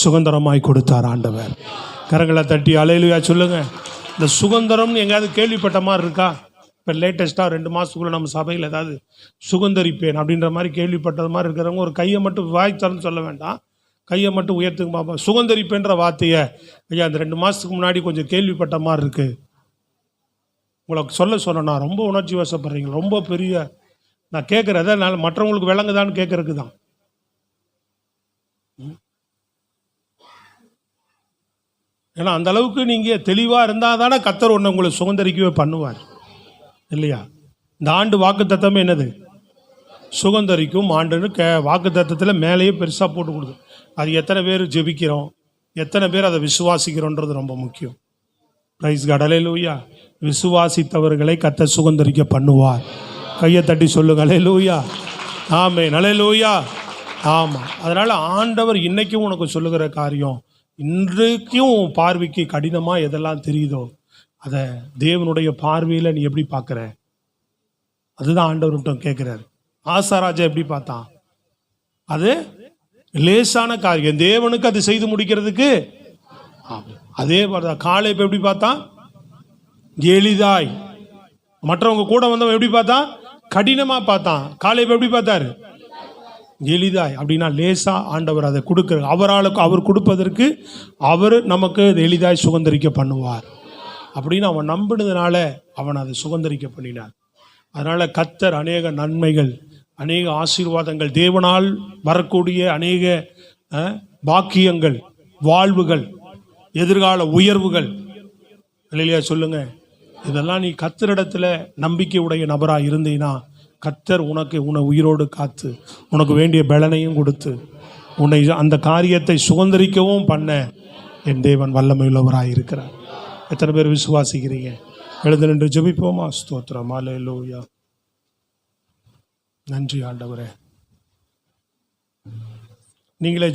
சுதந்திரமாய் கொடுத்தார் ஆண்டவர். கரங்களை தட்டி அல்லேலூயா சொல்லுங்க. இந்த சுதந்திரம்னு எங்கேயாவது கேள்விப்பட்ட மாதிரி இருக்கா? இப்போ லேட்டஸ்ட்டாக 2 மாதத்துக்குள்ளே நம்ம சபையில் ஏதாவது சுதந்திரிப்பேன் அப்படின்ற மாதிரி கேள்விப்பட்டது மாதிரி இருக்கிறவங்க ஒரு கையை மட்டும் வாய்த்தாருன்னு சொல்ல வேண்டாம், கையை மட்டும் உயர்த்துக்கு பார்ப்போம். சுதந்திரிப்புன்ற வார்த்தையை ஐயா இந்த 2 மாதத்துக்கு முன்னாடி கொஞ்சம் கேள்விப்பட்ட மாதிரி இருக்குது. உங்களுக்கு சொன்னா ரொம்ப உணர்ச்சி வசப்படுறீங்க, ரொம்ப பெரிய நான் கேட்குறத நான் மற்றவங்களுக்கு விளங்குதான்னு கேட்கறதுக்கு தான். ஏன்னா அந்த அளவுக்கு நீங்கள் தெளிவாக இருந்தால் தானே கர்த்தர் ஒன்று உங்களை சுதந்திரிக்கவே பண்ணுவார், இல்லையா? இந்த ஆண்டு வாக்கு தத்தமே என்னது? சுதந்திரிக்கும் ஆண்டுன்னு வாக்கு தத்தத்தில் மேலேயே பெருசாக போட்டு கொடுது. அது எத்தனை பேர் ஜெபிக்கிறோம், எத்தனை பேர் அதை விசுவாசிக்கிறோன்றது ரொம்ப முக்கியம். பிரைஸ் காட், அல்லேலூயா. விசுவாசித்தவர்களை கர்த்தர் சுதந்திரிக்க பண்ணுவார். கையை தட்டி சொல்லுங்க அல்லேலூயா. ஆமென், அல்லேலூயா. ஆமாம், அதனால் ஆண்டவர் இன்னைக்கும் உனக்கு சொல்லுகிற காரியம், இன்றைக்கும் பார்வைக்கு கடினமாக எதெல்லாம் தெரியுதோ அதை தேவனுடைய பார்வையில் நீ எப்படி பார்க்குற, அதுதான் ஆண்டவர்கிட்ட கேட்குறாரு. ஆசாராஜா எப்படி பார்த்தான்? அது லேசான காரியம், தேவனுக்கு அது செய்து முடிக்கிறதுக்கு. அதே மாதிரி காலேப் எப்படி பார்த்தான்? எளிதாய். மற்றவங்க கூட வந்தவன் எப்படி பார்த்தான்? கடினமாக பார்த்தான். காலேப் எப்படி பார்த்தாரு? எளிதாய். அப்படின்னா லேசா ஆண்டவர் அதை கொடுக்குற, அவர் கொடுப்பதற்கு அவர் நமக்கு எளிதாய் சுதந்திரிக்க பண்ணுவார் அப்படின்னு அவன் நம்பினதுனால அவன் அதை சுதந்திரிக்க பண்ணினார். அதனால் கர்த்தர் அநேக நன்மைகள், அநேக ஆசீர்வாதங்கள், தேவனால் வரக்கூடிய அநேக பாக்கியங்கள், வாழ்வுகள், எதிர்கால உயர்வுகள், இல்லையா சொல்லுங்க, இதெல்லாம் நீ கர்த்தரிடத்தில் நம்பிக்கை உடைய நபராக இருந்தீன்னா கர்த்தர் உன்னை உயிரோடு காத்து உனக்கு வேண்டிய பலனையும் கொடுத்து உன்னை அந்த காரியத்தை சுதந்திரிக்கவும் பண்ண என் தேவன் வல்லமையுள்ளவராக இருக்கிறார். எத்தனை பேர் விசுவாசிக்கிறீங்க? எழுந்து நின்று ஜெபிப்போமா? ஸ்தோத்திரம், அல்லேலூயா. நன்றி ஆண்டவரே. நீங்களே